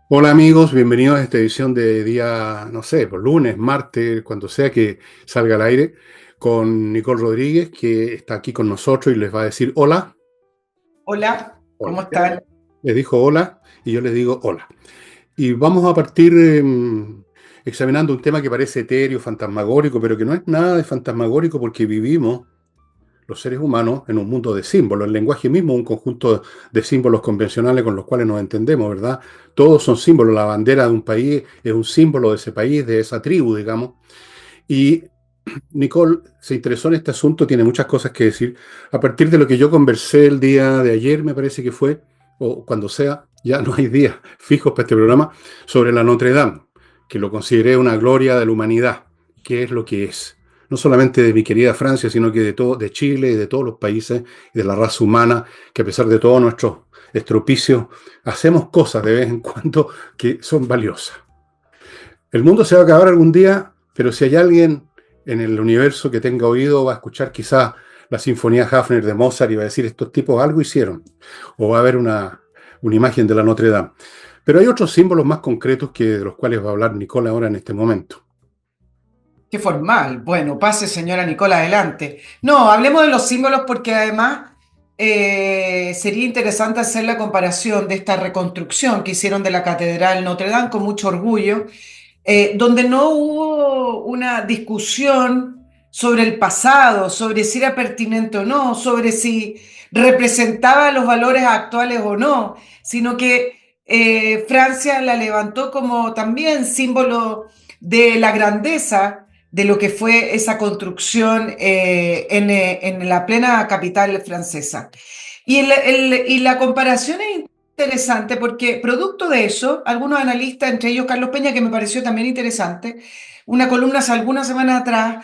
Hola amigos, bienvenidos a esta edición de día, no sé, por lunes, martes, cuando sea que salga al aire, con Nicole Rodríguez, que está aquí con nosotros y les va a decir hola, Hola, ¿cómo hola. están? Les dijo hola y yo les digo hola. Y vamos a partir examinando un tema que parece etéreo, fantasmagórico, pero que no es nada de fantasmagórico porque vivimos los seres humanos en un mundo de símbolos. El lenguaje mismo es un conjunto de símbolos convencionales con los cuales nos entendemos, ¿verdad? Todos son símbolos. La bandera de un país es un símbolo de ese país, de esa tribu, digamos. Y Nicole se interesó en este asunto, tiene muchas cosas que decir. A partir de lo que yo conversé el día de ayer, me parece que fue, o cuando sea, ya no hay días fijos para este programa, sobre la Notre Dame, que lo consideré una gloria de la humanidad, que es lo que es. No solamente de mi querida Francia, sino que de todo, de Chile y de todos los países y de la raza humana, que a pesar de todos nuestros estropicios, hacemos cosas de vez en cuando que son valiosas. El mundo se va a acabar algún día, pero si hay alguien en el universo que tenga oído, va a escuchar quizás la Sinfonía Hafner de Mozart y va a decir, estos tipos algo hicieron. O va a haber una imagen de la Notre Dame. Pero hay otros símbolos más concretos que de los cuales va a hablar Nicole ahora en este momento. Qué formal. Bueno, pase, señora Nicola, adelante. No, hablemos de los símbolos porque además sería interesante hacer la comparación de esta reconstrucción que hicieron de la Catedral Notre Dame con mucho orgullo, donde no hubo una discusión sobre el pasado, sobre si era pertinente o no, sobre si representaba los valores actuales o no, sino que Francia la levantó como también símbolo de la grandeza de lo que fue esa construcción en la plena capital francesa. Y la comparación es interesante porque producto de eso, algunos analistas, entre ellos Carlos Peña, que me pareció también interesante, una columna hace algunas semanas atrás,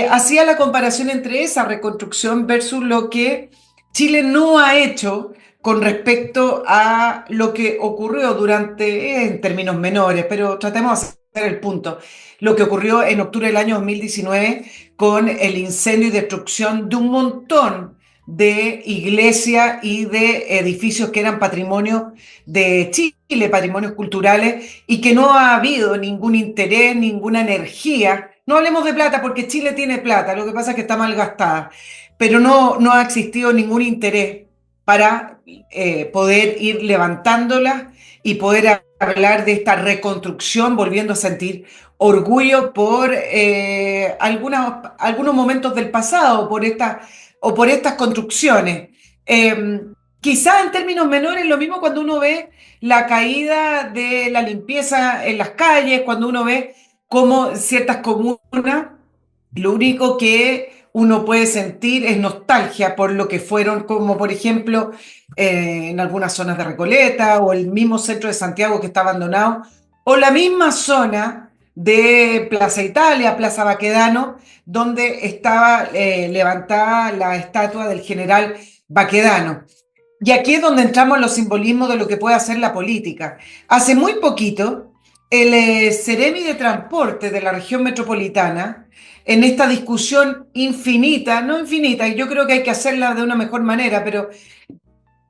hacía la comparación entre esa reconstrucción versus lo que Chile no ha hecho con respecto a lo que ocurrió durante, en términos menores, pero tratemos de hacer el punto, lo que ocurrió en octubre del año 2019 con el incendio y destrucción de un montón de iglesias y de edificios que eran patrimonio de Chile, patrimonios culturales, y que no ha habido ningún interés, ninguna energía. No hablemos de plata porque Chile tiene plata, lo que pasa es que está mal gastada, pero no ha existido ningún interés para poder ir levantándola y poder hablar de esta reconstrucción, volviendo a sentir orgullo por algunos momentos del pasado, o por estas construcciones. Eh, Quizás en términos menores, lo mismo cuando uno ve la caída de la limpieza en las calles, cuando uno ve cómo ciertas comunas, lo único que uno puede sentir es nostalgia por lo que fueron, como por ejemplo en algunas zonas de Recoleta o el mismo centro de Santiago que está abandonado, o la misma zona de Plaza Italia, Plaza Baquedano, donde estaba levantada la estatua del general Baquedano. Y aquí es donde entramos en los simbolismos de lo que puede hacer la política. Hace muy poquito, el Seremi de Transporte de la región metropolitana, en esta discusión infinita, no infinita, y yo creo que hay que hacerla de una mejor manera, pero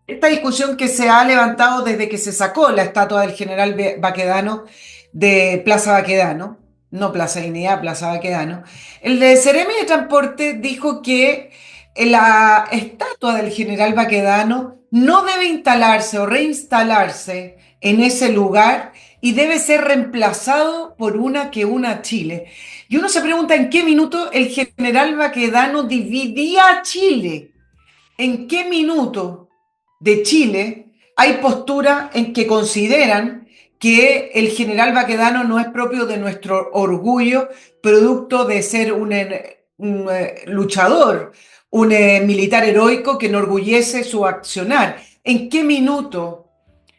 esta discusión que se ha levantado desde que se sacó la estatua del general Baquedano de Plaza Baquedano, no Plaza Dignidad, Plaza Baquedano, el de Seremi de Transporte dijo que la estatua del general Baquedano no debe instalarse o reinstalarse en ese lugar y debe ser reemplazado por una que una Chile. Y uno se pregunta en qué minuto el general Baquedano dividía a Chile. ¿En qué minuto de Chile hay postura en que consideran que el general Baquedano no es propio de nuestro orgullo, producto de ser un luchador, un militar heroico que enorgullece su accionar? ¿En qué minuto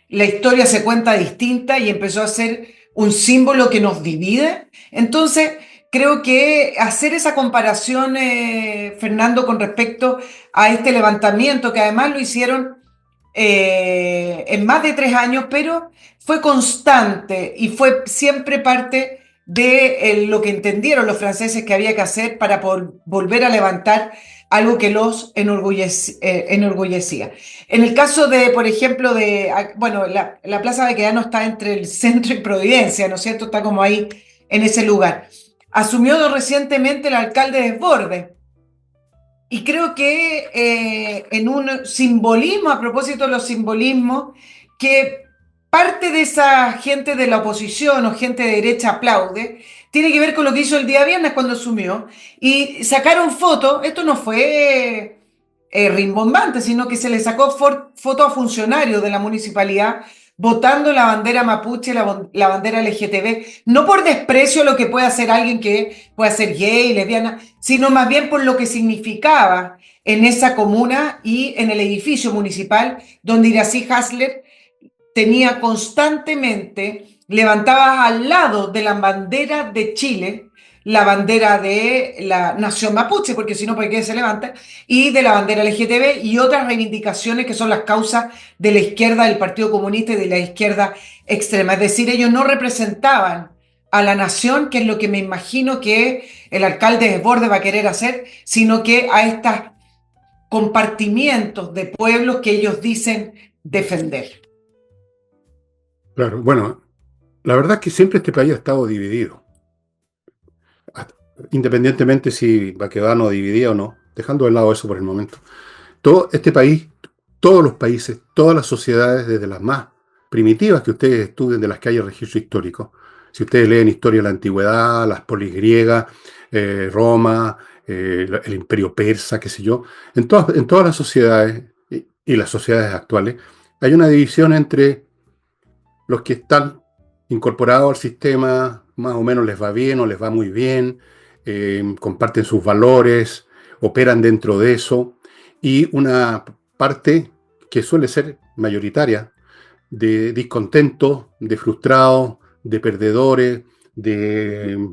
la historia se cuenta distinta y empezó a ser un símbolo que nos divide? Entonces, creo que hacer esa comparación, Fernando, con respecto a este levantamiento, que además lo hicieron en más de 3 años, pero fue constante y fue siempre parte de lo que entendieron los franceses que había que hacer para volver a levantar algo que los enorgullecía. En el caso de, por ejemplo, bueno, la Plaza Baquedano está entre el centro y Providencia, ¿no es cierto? Está como ahí en ese lugar. Asumió recientemente el alcalde Desbordes. Y creo que en un simbolismo, a propósito de los simbolismos, que parte de esa gente de la oposición o gente de derecha aplaude, tiene que ver con lo que hizo el día viernes cuando asumió. Y sacaron fotos, esto no fue rimbombante, sino que se le sacó foto a funcionarios de la municipalidad votando la bandera mapuche, la bandera LGTB, no por desprecio a lo que puede hacer alguien que pueda ser gay, lesbiana, sino más bien por lo que significaba en esa comuna y en el edificio municipal donde Iracy Hasler tenía constantemente, levantaba al lado de la bandera de Chile, la bandera de la nación mapuche, porque si no, ¿por qué se levanta? Y de la bandera LGTB y otras reivindicaciones que son las causas de la izquierda, del Partido Comunista y de la izquierda extrema. Es decir, ellos no representaban a la nación, que es lo que me imagino que el alcalde Desbordes va a querer hacer, sino que a estos compartimientos de pueblos que ellos dicen defender. Claro, bueno, la verdad es que siempre este país ha estado dividido, hasta- independientemente si Baquedano dividía o no, dejando de lado eso por el momento. Todo este país, todos los países, todas las sociedades, desde las más primitivas que ustedes estudien, de las que haya registro histórico. Si ustedes leen historia de la antigüedad, las polis griegas, Roma, el imperio persa, qué sé yo, en todas las sociedades y las sociedades actuales, hay una división entre los que están incorporados al sistema, más o menos les va bien o les va muy bien, comparten sus valores, operan dentro de eso, y una parte que suele ser mayoritaria de discontentos, de frustrados, de perdedores, de,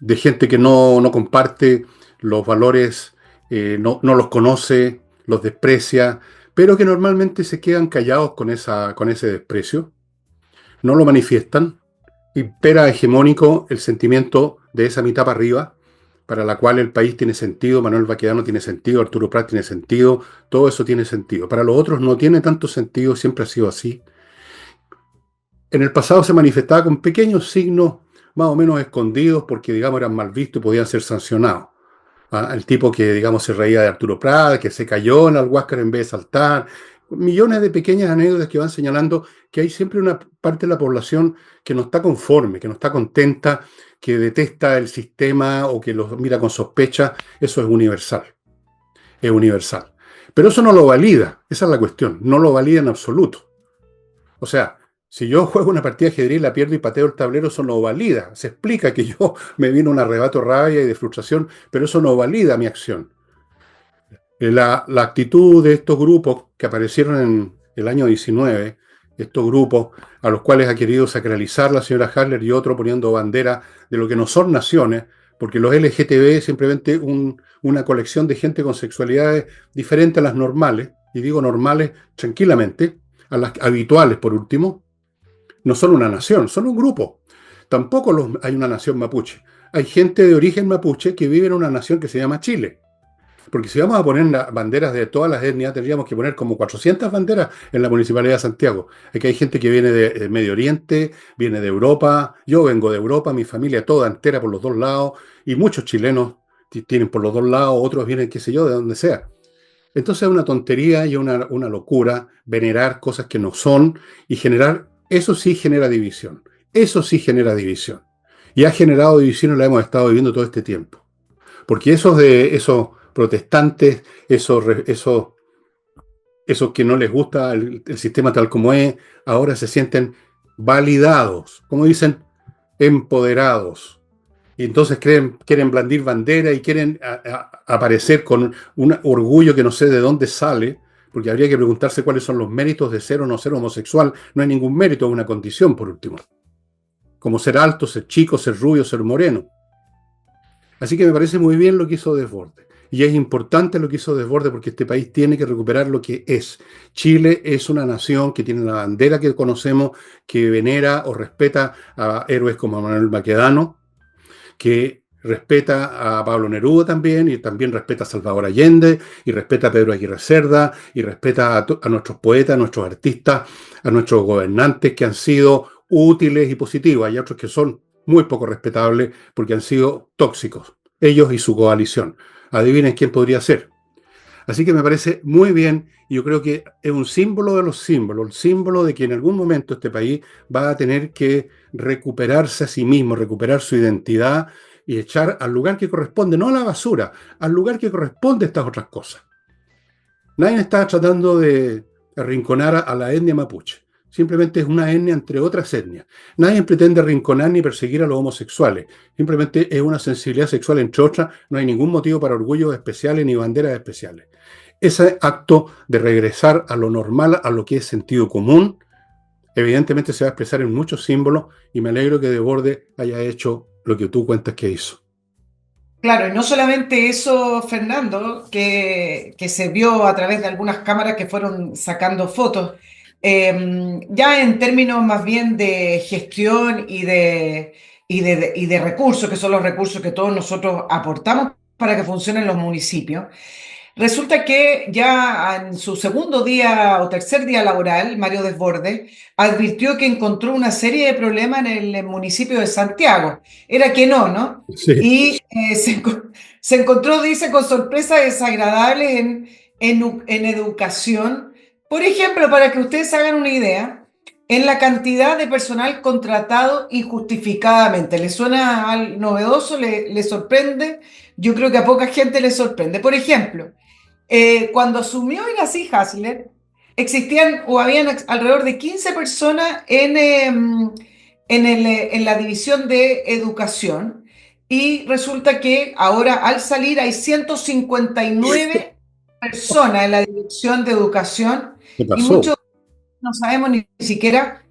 de gente que no comparte los valores, no los conoce, los desprecia, pero que normalmente se quedan callados con ese desprecio, no lo manifiestan, impera hegemónico el sentimiento de esa mitad para arriba, para la cual el país tiene sentido, Manuel Baquedano tiene sentido, Arturo Prat tiene sentido, todo eso tiene sentido. Para los otros no tiene tanto sentido, siempre ha sido así. En el pasado se manifestaba con pequeños signos más o menos escondidos porque, digamos, eran mal vistos y podían ser sancionados. El tipo que, digamos, se reía de Arturo Prat, que se cayó en el Huáscar en vez de saltar. Millones de pequeñas anécdotas que van señalando que hay siempre una parte de la población que no está conforme, que no está contenta, que detesta el sistema o que lo mira con sospecha. Eso es universal. Es universal. Pero eso no lo valida. Esa es la cuestión. No lo valida en absoluto. O sea, si yo juego una partida de ajedrez, la pierdo y pateo el tablero, eso no valida. Se explica que yo me vino un arrebato de rabia y de frustración, pero eso no valida mi acción. La actitud de estos grupos que aparecieron en el año 19, estos grupos a los cuales ha querido sacralizar la señora Hasler y otro poniendo bandera de lo que no son naciones, porque los LGTB es simplemente una colección de gente con sexualidades diferentes a las normales, y digo normales tranquilamente, a las habituales por último, no son una nación, son un grupo. Tampoco hay una nación mapuche. Hay gente de origen mapuche que vive en una nación que se llama Chile. Porque si vamos a poner banderas de todas las etnias, tendríamos que poner como 400 banderas en la Municipalidad de Santiago. Aquí hay gente que viene de Medio Oriente, viene de Europa, yo vengo de Europa, mi familia toda entera por los dos lados, y muchos chilenos tienen por los dos lados, otros vienen, qué sé yo, de donde sea. Entonces es una tontería y una locura venerar cosas que no son y generar, eso sí genera división. Eso sí genera división. Y ha generado división y la hemos estado viviendo todo este tiempo. Porque esos protestantes, esos que no les gusta el sistema tal como es, ahora se sienten validados, como dicen, empoderados. Y entonces quieren blandir bandera y quieren aparecer con un orgullo que no sé de dónde sale, porque habría que preguntarse cuáles son los méritos de ser o no ser homosexual. No hay ningún mérito, es una condición, por último. Como ser alto, ser chico, ser rubio, ser moreno. Así que me parece muy bien lo que hizo Desbordes. Y es importante lo que hizo Desbordes porque este país tiene que recuperar lo que es. Chile es una nación que tiene la bandera que conocemos, que venera o respeta a héroes como Manuel Baquedano, que respeta a Pablo Neruda también, y también respeta a Salvador Allende, y respeta a Pedro Aguirre Cerda, y respeta a nuestros poetas, a nuestros artistas, a nuestros gobernantes que han sido útiles y positivos. Hay otros que son muy poco respetables porque han sido tóxicos, ellos y su coalición. Adivinen quién podría ser. Así que me parece muy bien y yo creo que es un símbolo de los símbolos, el símbolo de que en algún momento este país va a tener que recuperarse a sí mismo, recuperar su identidad y echar al lugar que corresponde, no a la basura, al lugar que corresponde estas otras cosas. Nadie está tratando de arrinconar a la etnia mapuche. Simplemente es una etnia entre otras etnias. Nadie pretende arrinconar ni perseguir a los homosexuales. Simplemente es una sensibilidad sexual entre otras. No hay ningún motivo para orgullos especiales ni banderas especiales. Ese acto de regresar a lo normal, a lo que es sentido común, evidentemente se va a expresar en muchos símbolos y me alegro que Desbordes haya hecho lo que tú cuentas que hizo. Claro, y no solamente eso, Fernando, que se vio a través de algunas cámaras que fueron sacando fotos, ya en términos más bien de gestión y de recursos, que son los recursos que todos nosotros aportamos para que funcionen los municipios. Resulta que ya en su segundo día o tercer día laboral, Mario Desbordes advirtió que encontró una serie de problemas en el municipio de Santiago. Era que no, ¿no? Sí, Y se encontró, dice, con sorpresas desagradables en educación. Por ejemplo, para que ustedes hagan una idea, en la cantidad de personal contratado injustificadamente. ¿Le suena novedoso? ¿Le sorprende? Yo creo que a poca gente le sorprende. Por ejemplo, cuando asumió Ignacy Hasler, existían o habían alrededor de 15 personas en la división de educación y resulta que ahora al salir hay 159 personas en la dirección de educación ¿qué y pasó? muchos no sabemos ni siquiera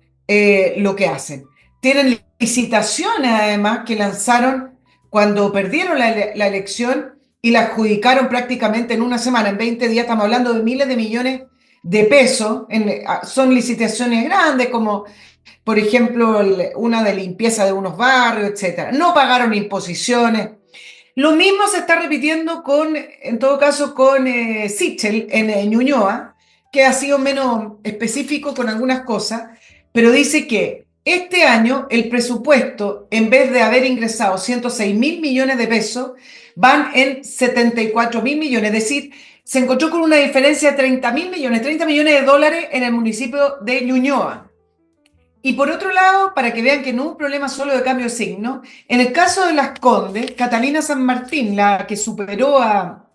lo que hacen. Tienen licitaciones además que lanzaron cuando perdieron la elección y la adjudicaron prácticamente en una semana, en 20 días, estamos hablando de miles de millones de pesos, son licitaciones grandes como por ejemplo una de limpieza de unos barrios, etcétera. No pagaron imposiciones. Lo mismo se está repitiendo en todo caso, con Sichel en Ñuñoa, que ha sido menos específico con algunas cosas, pero dice que este año el presupuesto, en vez de haber ingresado 106.000 millones de pesos, van en 74.000 millones, es decir, se encontró con una diferencia de 30.000 millones, 30 millones de dólares en el municipio de Ñuñoa. Y por otro lado, para que vean que no es un problema solo de cambio de signo, en el caso de Las Condes, Catalina San Martín, la que superó a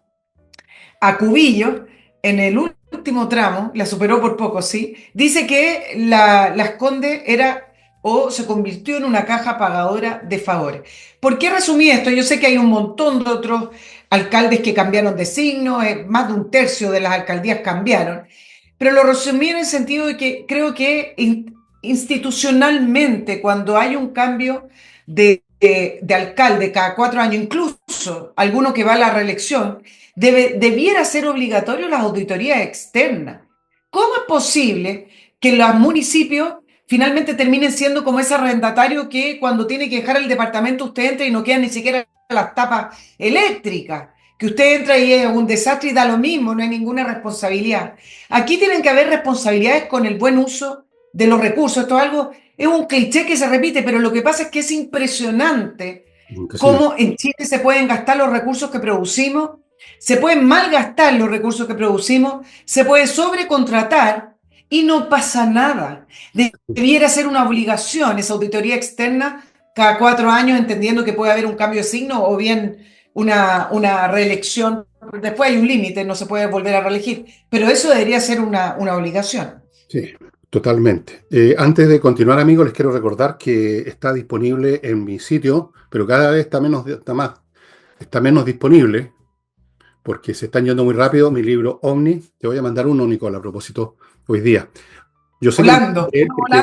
Cubillo en el último tramo, la superó por poco, sí, dice que Las Condes era o se convirtió en una caja pagadora de favores. ¿Por qué resumí esto? Yo sé que hay un montón de otros alcaldes que cambiaron de signo, más de un tercio de las alcaldías cambiaron, pero lo resumí en el sentido de que creo que institucionalmente, cuando hay un cambio de alcalde cada 4 años, incluso alguno que va a la reelección, debiera ser obligatorio las auditorías externas. ¿Cómo es posible que los municipios finalmente terminen siendo como ese arrendatario que cuando tiene que dejar el departamento usted entra y no quedan ni siquiera las tapas eléctricas? Que usted entra y es un desastre y da lo mismo, no hay ninguna responsabilidad. Aquí tienen que haber responsabilidades con el buen uso de los recursos. Esto es algo, es un cliché que se repite, pero lo que pasa es que es impresionante Impresionante. cómo en Chile se pueden gastar los recursos que producimos, se pueden malgastar los recursos que producimos, se puede sobrecontratar y no pasa nada. Debiera ser una obligación esa auditoría externa cada 4 años, entendiendo que puede haber un cambio de signo o bien una reelección. Después hay un límite, no se puede volver a reelegir, pero eso debería ser una obligación. Sí, totalmente. Antes de continuar, amigos, les quiero recordar que está disponible en mi sitio, pero cada vez está menos disponible porque se están yendo muy rápido. Mi libro Omni, te voy a mandar uno, Nicole, a propósito, hoy día. Yo sé que no puedes Volando, leer porque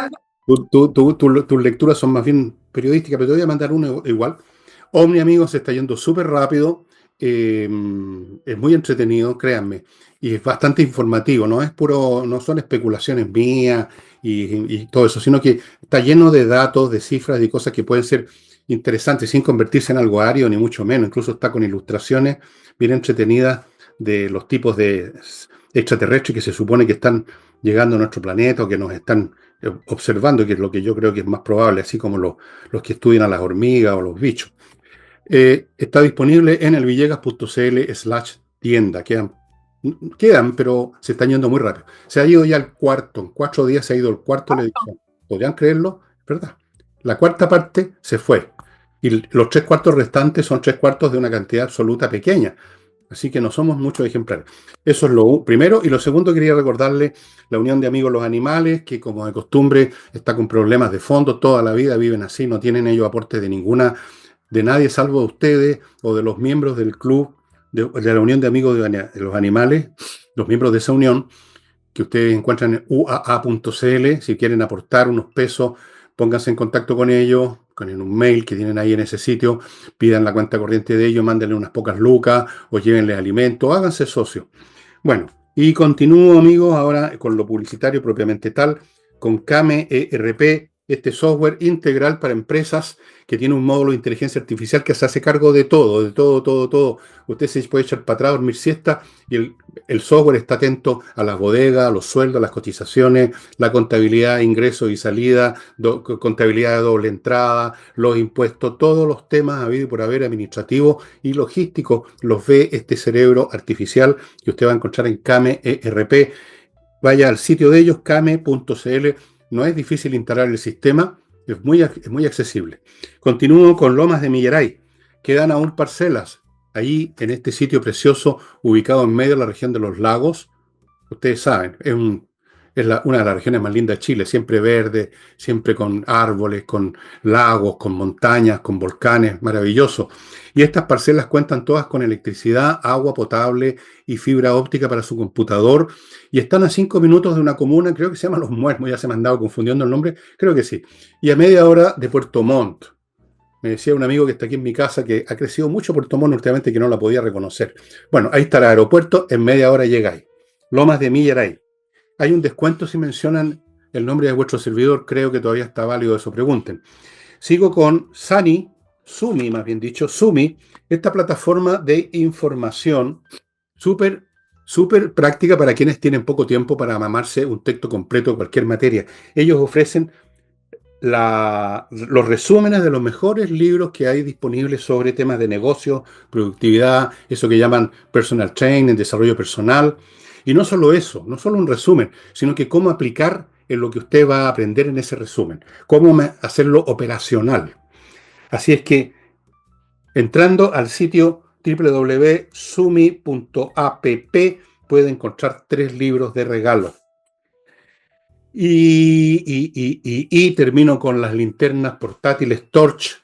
volando. tus lecturas son más bien periodísticas, pero te voy a mandar uno igual. Omni, amigos, se está yendo súper rápido es muy entretenido, créanme, y es bastante informativo, no es puro, no son especulaciones mías y todo eso, sino que está lleno de datos, de cifras y cosas que pueden ser interesantes sin convertirse en algo ario, ni mucho menos. Incluso está con ilustraciones bien entretenidas de los tipos de extraterrestres que se supone que están llegando a nuestro planeta o que nos están observando, que es lo que yo creo que es más probable, así como los que estudian a las hormigas o los bichos. Está disponible en el villegas.cl/tienda. Quedan, pero se están yendo muy rápido. Se ha ido ya el cuarto, en 4 días se ha ido el cuarto de la edición. ¿Podrían creerlo? Es verdad. La cuarta parte se fue. Y los 3 cuartos restantes son 3 cuartos de una cantidad absoluta pequeña. Así que no somos muchos ejemplares. Eso es lo primero. Y lo segundo, quería recordarle la Unión de Amigos Los Animales, que como de costumbre está con problemas de fondo. Toda la vida viven así, no tienen ellos aporte de nadie salvo de ustedes o de los miembros del club de la Unión de Amigos de los Animales, los miembros de esa unión, que ustedes encuentran en uaa.cl. Si quieren aportar unos pesos, pónganse en contacto con ellos, con un mail que tienen ahí en ese sitio, pidan la cuenta corriente de ellos, mándenle unas pocas lucas o llévenle alimentos, háganse socios. Bueno, y continúo, amigos, ahora con lo publicitario propiamente tal, con Kame ERP, este software integral para empresas que tiene un módulo de inteligencia artificial que se hace cargo de todo, de todo, todo, todo. Usted se puede echar para atrás, dormir siesta, y el software está atento a las bodegas, a los sueldos, a las cotizaciones, la contabilidad, ingresos y salida, contabilidad de doble entrada, los impuestos, todos los temas habido y por haber administrativos y logísticos, los ve este cerebro artificial que usted va a encontrar en Kame ERP. Vaya al sitio de ellos, kame.cl. No es difícil instalar el sistema, es muy accesible. Continúo con Lomas de Millaray. Quedan aún parcelas. Ahí, en este sitio precioso, ubicado en medio de la región de los lagos, ustedes saben, una de las regiones más lindas de Chile, siempre verde, siempre con árboles, con lagos, con montañas, con volcanes, maravilloso. Y estas parcelas cuentan todas con electricidad, agua potable y fibra óptica para su computador, y están a 5 minutos de una comuna, creo que se llama Los Muermos, ya se me han dado confundiendo el nombre, creo que sí, y a media hora de Puerto Montt. Me decía un amigo que está aquí en mi casa que ha crecido mucho Puerto Montt últimamente, que no la podía reconocer. Bueno, ahí está el aeropuerto, en media hora llegáis. Lomas de Millaray. Hay un descuento si mencionan el nombre de vuestro servidor, creo que todavía está válido, eso pregunten. Sigo con Sumi, más bien dicho, Sumi, esta plataforma de información súper, súper práctica para quienes tienen poco tiempo para mamarse un texto completo de cualquier materia. Ellos ofrecen los resúmenes de los mejores libros que hay disponibles sobre temas de negocio, productividad, eso que llaman personal training, desarrollo personal. Y no solo eso, no solo un resumen, sino que cómo aplicar en lo que usted va a aprender en ese resumen, cómo hacerlo operacional. Así es que entrando al sitio www.sumi.app puede encontrar 3 libros de regalo. Y termino con las linternas portátiles Torch,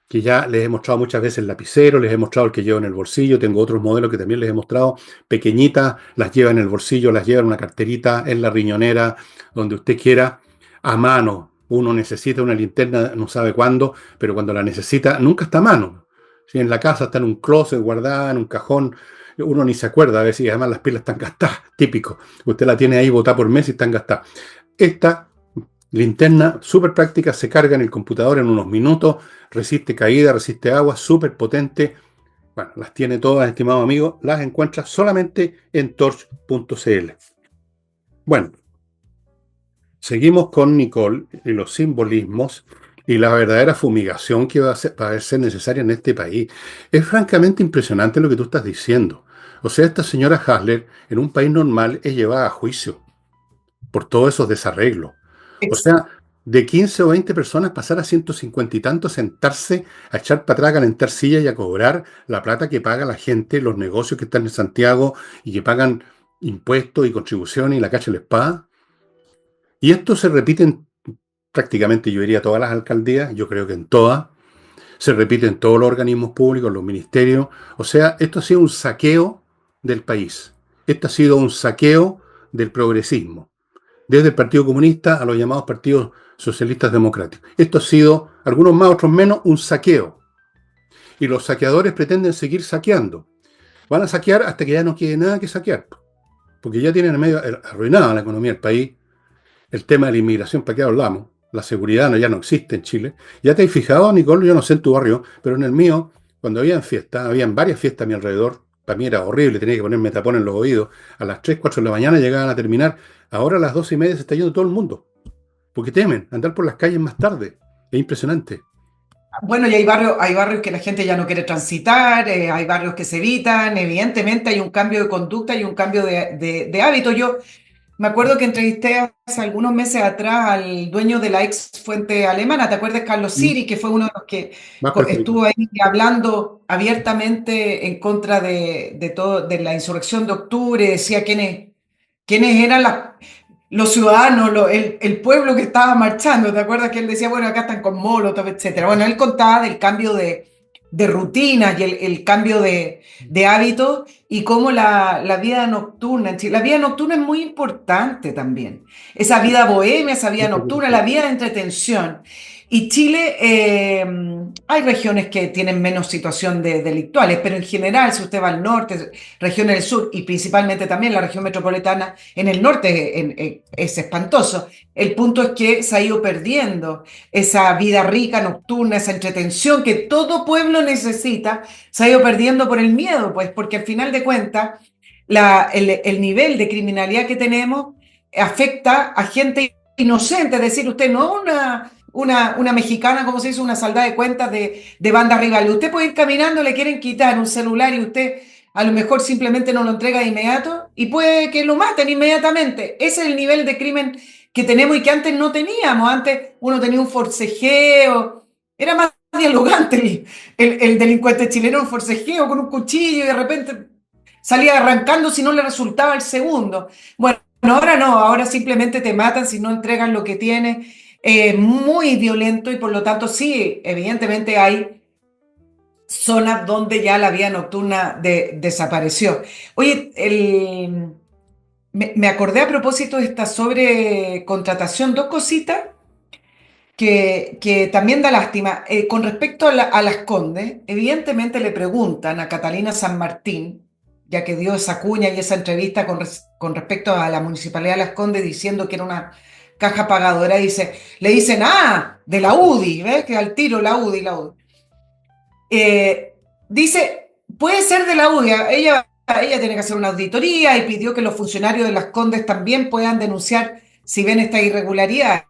que ya les he mostrado muchas veces el lapicero, les he mostrado el que llevo en el bolsillo, tengo otros modelos que también les he mostrado, pequeñitas, las lleva en el bolsillo, las lleva en una carterita, en la riñonera, donde usted quiera, a mano. Uno necesita una linterna, no sabe cuándo, pero cuando la necesita, nunca está a mano. Si en la casa está en un closet guardada, en un cajón, uno ni se acuerda a veces, y además las pilas están gastadas, típico. Usted la tiene ahí botada por mes y están gastadas. Esta linterna súper práctica, se carga en el computador en unos minutos, resiste caída, resiste agua, súper potente. Bueno, las tiene todas, estimado amigo, las encuentras solamente en torch.cl. Bueno, seguimos con Nicole y los simbolismos y la verdadera fumigación que va a ser necesaria en este país. Es francamente impresionante lo que tú estás diciendo. O sea, esta señora Hasler, en un país normal, es llevada a juicio por todos esos desarreglos. O sea, de 15 o 20 personas pasar a 150 y tantos, sentarse, a echar para atrás, a calentar sillas y a cobrar la plata que paga la gente, los negocios que están en Santiago y que pagan impuestos y contribuciones y la cacha de la espada. Y esto se repite en prácticamente, yo diría, todas las alcaldías, yo creo que en todas, se repite en todos los organismos públicos, los ministerios. O sea, esto ha sido un saqueo del país. Esto ha sido un saqueo del progresismo, desde el Partido Comunista a los llamados partidos socialistas democráticos. Esto ha sido, algunos más, otros menos, un saqueo. Y los saqueadores pretenden seguir saqueando. Van a saquear hasta que ya no quede nada que saquear, porque ya tienen medio arruinada la economía del país. El tema de la inmigración, ¿para qué hablamos? La seguridad ya no existe en Chile. Ya te has fijado, Nicole, yo no sé en tu barrio, pero en el mío, cuando habían fiestas, habían varias fiestas a mi alrededor, para mí era horrible, tenía que ponerme tapón en los oídos. A las 3, 4 de la mañana llegaban a terminar. Ahora a las 12:30 se está yendo todo el mundo, porque temen andar por las calles más tarde. Es impresionante. Bueno, y hay barrios que la gente ya no quiere transitar, hay barrios que se evitan, evidentemente hay un cambio de conducta y un cambio de hábito. Yo me acuerdo que entrevisté hace algunos meses atrás al dueño de la ex fuente alemana, ¿te acuerdas? Carlos Mm. Siri, que fue uno de los que Más perjudicado. estuvo ahí hablando abiertamente en contra de todo, de la insurrección de octubre, decía quiénes eran los ciudadanos, el pueblo que estaba marchando. ¿Te acuerdas que él decía, bueno, acá están con Molotov, etcétera? Bueno, él contaba del cambio de rutinas y el cambio de hábitos y cómo la vida nocturna, en Chile, la vida nocturna es muy importante también. Esa vida bohemia, esa vida nocturna, la vida de entretención. Y Chile, hay regiones que tienen menos situación de delictuales, pero en general, si usted va al norte, regiones del sur y principalmente también la región metropolitana, en el norte es espantoso. El punto es que se ha ido perdiendo esa vida rica, nocturna, esa entretención que todo pueblo necesita, se ha ido perdiendo por el miedo, pues, porque al final de cuentas, el nivel de criminalidad que tenemos afecta a gente inocente, es decir, usted no una mexicana, como se dice, una saldada de cuentas de bandas rivales. Usted puede ir caminando, le quieren quitar un celular y usted a lo mejor simplemente no lo entrega de inmediato y puede que lo maten inmediatamente. Ese es el nivel de crimen que tenemos y que antes no teníamos. Antes uno tenía un forcejeo, era más dialogante el delincuente chileno, un forcejeo con un cuchillo y de repente salía arrancando si no le resultaba el segundo. Bueno, ahora no, ahora simplemente te matan si no entregan lo que tienes. Muy violento y por lo tanto sí, evidentemente hay zonas donde ya la vida nocturna desapareció. Oye, me acordé a propósito de esta sobrecontratación, dos cositas que también da lástima. Con respecto a Las Condes, evidentemente le preguntan a Catalina San Martín, ya que dio esa cuña y esa entrevista con respecto a la Municipalidad de Las Condes diciendo que era una caja pagadora, le dicen, de la UDI, ¿ves? Que al tiro la UDI, la UDI. Dice, puede ser de la UDI, ella tiene que hacer una auditoría y pidió que los funcionarios de Las Condes también puedan denunciar si ven esta irregularidad.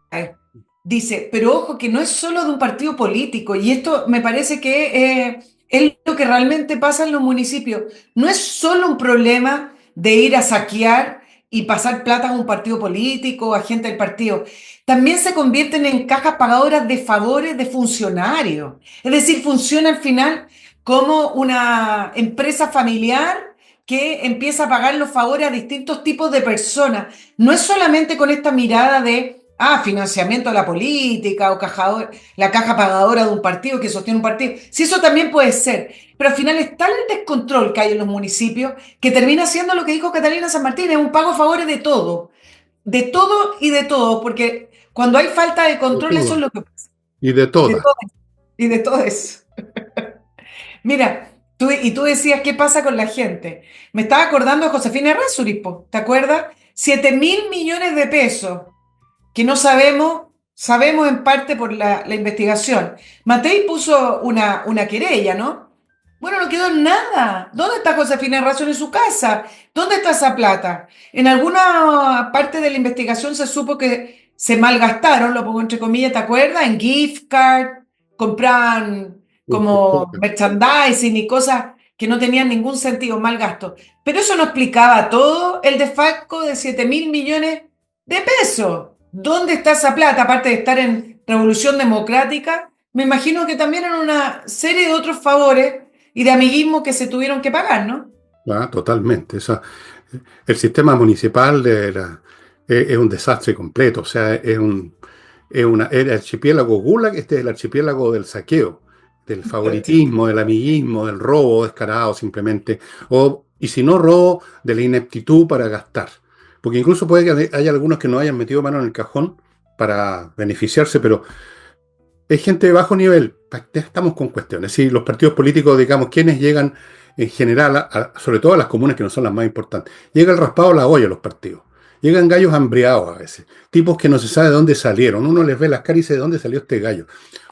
Dice, pero ojo que no es solo de un partido político, y esto me parece que es lo que realmente pasa en los municipios. No es solo un problema de ir a saquear y pasar plata a un partido político, a gente del partido. También se convierten en cajas pagadoras de favores de funcionarios. Es decir, funciona al final como una empresa familiar que empieza a pagar los favores a distintos tipos de personas. No es solamente con esta mirada de financiamiento a la política o la caja pagadora de un partido que sostiene un partido. Sí, eso también puede ser. Pero al final es tal el descontrol que hay en los municipios que termina siendo lo que dijo Catalina San Martín, es un pago a favores de todo y de todo, porque cuando hay falta de De control, eso es todo. lo que pasa. Y de De todas. todo y de todo eso. Mira, tú decías, ¿qué pasa con la gente? Me estaba acordando de Josefina Errázuriz, po, ¿te acuerdas? 7.000 millones de pesos que no sabemos en parte por la investigación. Matei puso una querella, ¿no? Bueno, no quedó en nada. ¿Dónde está Josefina Razón en su casa? ¿Dónde está esa plata? En alguna parte de la investigación se supo que se malgastaron, lo pongo entre comillas, ¿te acuerdas? En gift card, compraban como merchandising y cosas que no tenían ningún sentido, mal gasto. Pero eso no explicaba todo el desfalco de 7.000 millones de pesos. ¿Dónde está esa plata? Aparte de estar en Revolución Democrática, me imagino que también en una serie de otros favores y de amiguismo que se tuvieron que pagar, ¿no? Totalmente. El sistema municipal es un desastre completo. O sea, el archipiélago Gulag, este es el archipiélago del saqueo, del favoritismo, del amiguismo, del robo descarado simplemente. Y si no robo, de la ineptitud para gastar. Porque incluso puede que haya algunos que no hayan metido mano en el cajón para beneficiarse, pero es gente de bajo nivel. Ya estamos con cuestiones. Si los partidos políticos, digamos, quienes llegan en general, sobre todo a las comunas que no son las más importantes. Llega el raspado a la olla a los partidos. Llegan gallos hambriados a veces, tipos que no se sabe de dónde salieron. Uno les ve las caras y dice de dónde salió este gallo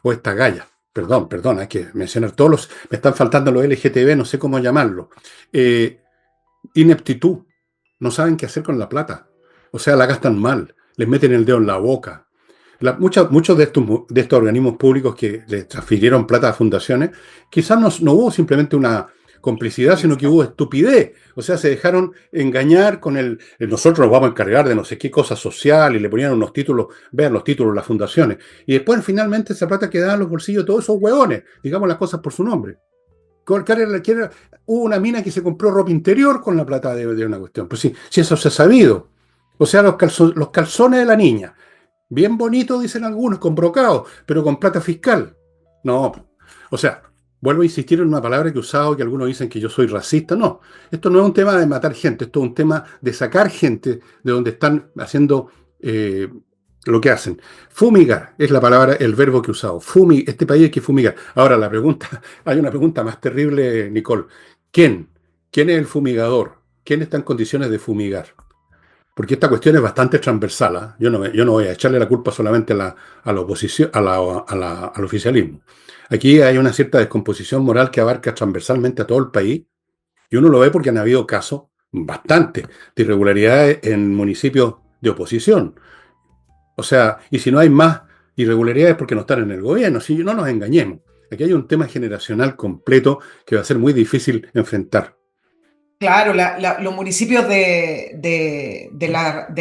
o esta galla. Perdón, hay que mencionar todos los. Me están faltando los LGTB, no sé cómo llamarlo. Eh, Ineptitud. No saben qué hacer con la plata. O sea, la gastan mal, les meten el dedo en la boca. Muchos de estos organismos públicos que les transfirieron plata a fundaciones, quizás no hubo simplemente una complicidad, sino que hubo estupidez. O sea, se dejaron engañar con nosotros nos vamos a encargar de no sé qué cosa social y le ponían unos títulos, vean los títulos, las fundaciones. Y después finalmente esa plata quedaba en los bolsillos de todos esos hueones, digamos las cosas por su nombre. Hubo una mina que se compró ropa interior con la plata de una cuestión. Pues sí, si eso se ha sabido. O sea, los calzones de la niña. Bien bonito, dicen algunos, con brocado, pero con plata fiscal. No, o sea, vuelvo a insistir en una palabra que he usado, que algunos dicen que yo soy racista. No, esto no es un tema de matar gente, esto es un tema de sacar gente de donde están haciendo eh, lo que hacen. Fumigar es la palabra, el verbo que he usado. Este país hay que fumigar. Ahora, hay una pregunta más terrible, Nicole. ¿Quién? ¿Quién es el fumigador? ¿Quién está en condiciones de fumigar? Porque esta cuestión es bastante transversal. ¿Ah? Yo no voy a echarle la culpa solamente a la oposición, al oficialismo. Aquí hay una cierta descomposición moral que abarca transversalmente a todo el país, y uno lo ve porque han habido casos bastante de irregularidades en municipios de oposición. O sea, y si no hay más irregularidades porque no están en el gobierno, si no nos engañemos. Aquí hay un tema generacional completo que va a ser muy difícil enfrentar. Claro, los municipios de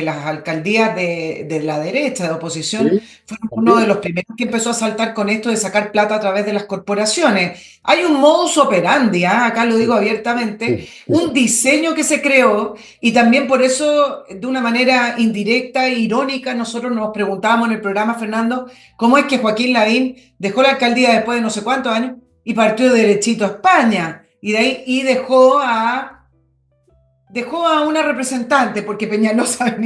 las alcaldías de la derecha, de oposición, Sí, fueron uno de también. los primeros que empezó a saltar con esto de sacar plata a través de las corporaciones. Hay un modus operandi, ¿ah? Acá lo digo Sí, abiertamente, sí, sí. un diseño que se creó y también por eso, de una manera indirecta e irónica, nosotros nos preguntábamos en el programa, Fernando, cómo es que Joaquín Lavín dejó la alcaldía después de no sé cuántos años y partió derechito a España. Y de ahí y dejó a una representante, porque Peñalosa,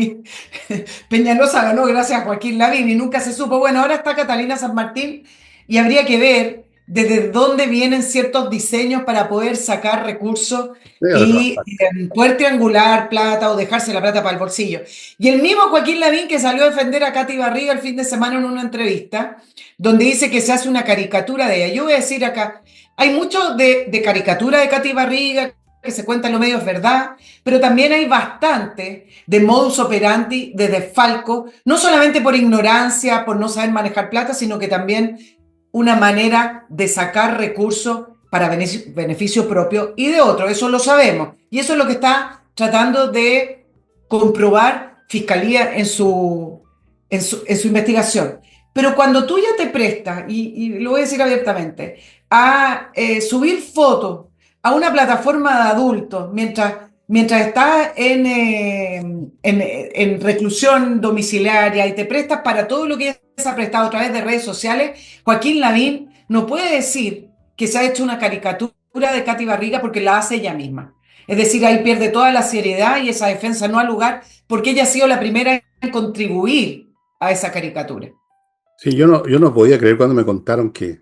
Peñalosa ganó gracias a Joaquín Lavín y nunca se supo. Bueno, ahora está Catalina San Martín y habría que ver desde dónde vienen ciertos diseños para poder sacar recursos Sí, de todas y partes. poder triangular plata o dejarse la plata para el bolsillo. Y el mismo Joaquín Lavín que salió a defender a Katy Barriga el fin de semana en una entrevista, donde dice que se hace una caricatura de ella. Yo voy a decir acá, hay mucho de caricatura de Katy Barriga que se cuenta en los medios, ¿verdad? Pero también hay bastante de modus operandi, de desfalco, no solamente por ignorancia, por no saber manejar plata, sino que también una manera de sacar recursos para beneficio propio y de otro, eso lo sabemos. Y eso es lo que está tratando de comprobar Fiscalía en su investigación. Pero cuando tú ya te prestas, y lo voy a decir abiertamente, a subir fotos a una plataforma de adultos mientras estás en reclusión domiciliaria y te prestas para todo lo que se ha prestado a través de redes sociales, Joaquín Lavín no puede decir que se ha hecho una caricatura de Katy Barriga porque la hace ella misma. Es decir, ahí pierde toda la seriedad y esa defensa no ha lugar porque ella ha sido la primera en contribuir a esa caricatura. Sí, yo no podía creer cuando me contaron que,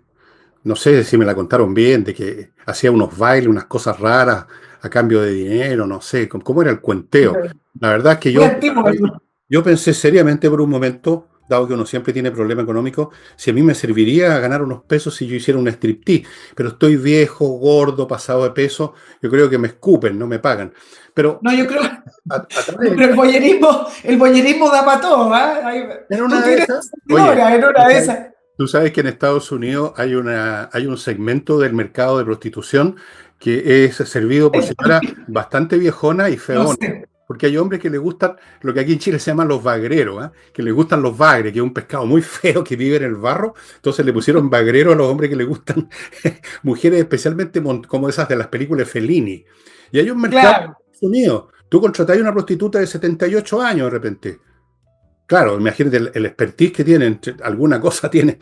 no sé si me la contaron bien, de que hacía unos bailes, unas cosas raras a cambio de dinero, no sé, cómo era el cuenteo. La verdad es que Muy yo, antiguo eso. yo pensé seriamente por un momento, dado que uno siempre tiene problemas económicos, si a mí me serviría ganar unos pesos si yo hiciera un striptease. Pero estoy viejo, gordo, pasado de peso, yo creo que me escupen, no me pagan. Pero No, yo creo, atrás no, pero el boyerismo da para todo, ¿ah? en Tú una de tienes esas, oye, seguidora en tú una de sabes, esas. tú sabes que en Estados Unidos hay un segmento del mercado de prostitución que es servido por señoras bastante viejonas y No feonas. sé. Porque hay hombres que les gustan lo que aquí en Chile se llaman los bagreros, ¿ah? Que les gustan los bagres, que es un pescado muy feo que vive en el barro. Entonces le pusieron bagrero a los hombres que les gustan mujeres especialmente como esas de las películas Fellini. Y hay un mercado en Claro. Estados Unidos. Tú contratás a una prostituta de 78 años de repente. Claro, imagínate el expertise que tienen, alguna cosa tiene.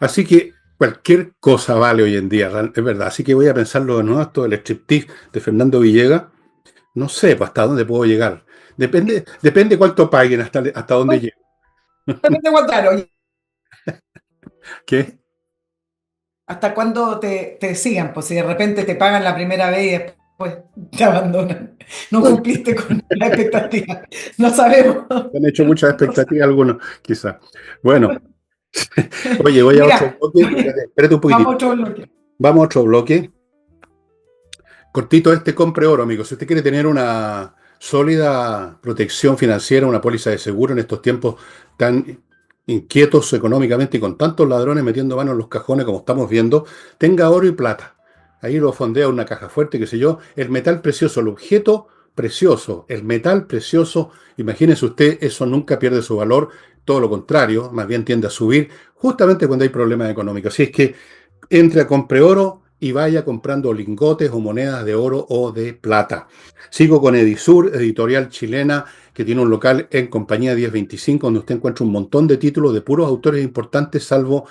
Así que cualquier cosa vale hoy en día, es verdad. Así que voy a pensarlo de nuevo, esto del striptease de Fernando Villegas. No sé pues, hasta dónde puedo llegar. Depende cuánto paguen, hasta dónde llego. También te aguantaron. ¿Qué? ¿Hasta cuándo te sigan? Pues si de repente te pagan la primera vez y después te abandonan. No cumpliste con la expectativa. No sabemos. Han hecho muchas No expectativas algunos, quizás. Bueno, oye, voy a otro Mira, bloque. Espérate un vamos a poquitito. otro bloque. Vamos a otro bloque. Cortito este, compre oro, amigo. Si usted quiere tener una sólida protección financiera, una póliza de seguro en estos tiempos tan inquietos económicamente y con tantos ladrones metiendo manos en los cajones como estamos viendo, tenga oro y plata. Ahí lo fondea una caja fuerte, qué sé yo. El metal precioso, el objeto precioso, el metal precioso, imagínese usted, eso nunca pierde su valor, todo lo contrario, más bien tiende a subir justamente cuando hay problemas económicos. Así es que entre a compre oro y vaya comprando lingotes o monedas de oro o de plata. Sigo con Edisur, editorial chilena, que tiene un local en Compañía 1025, donde usted encuentra un montón de títulos de puros autores importantes, salvo,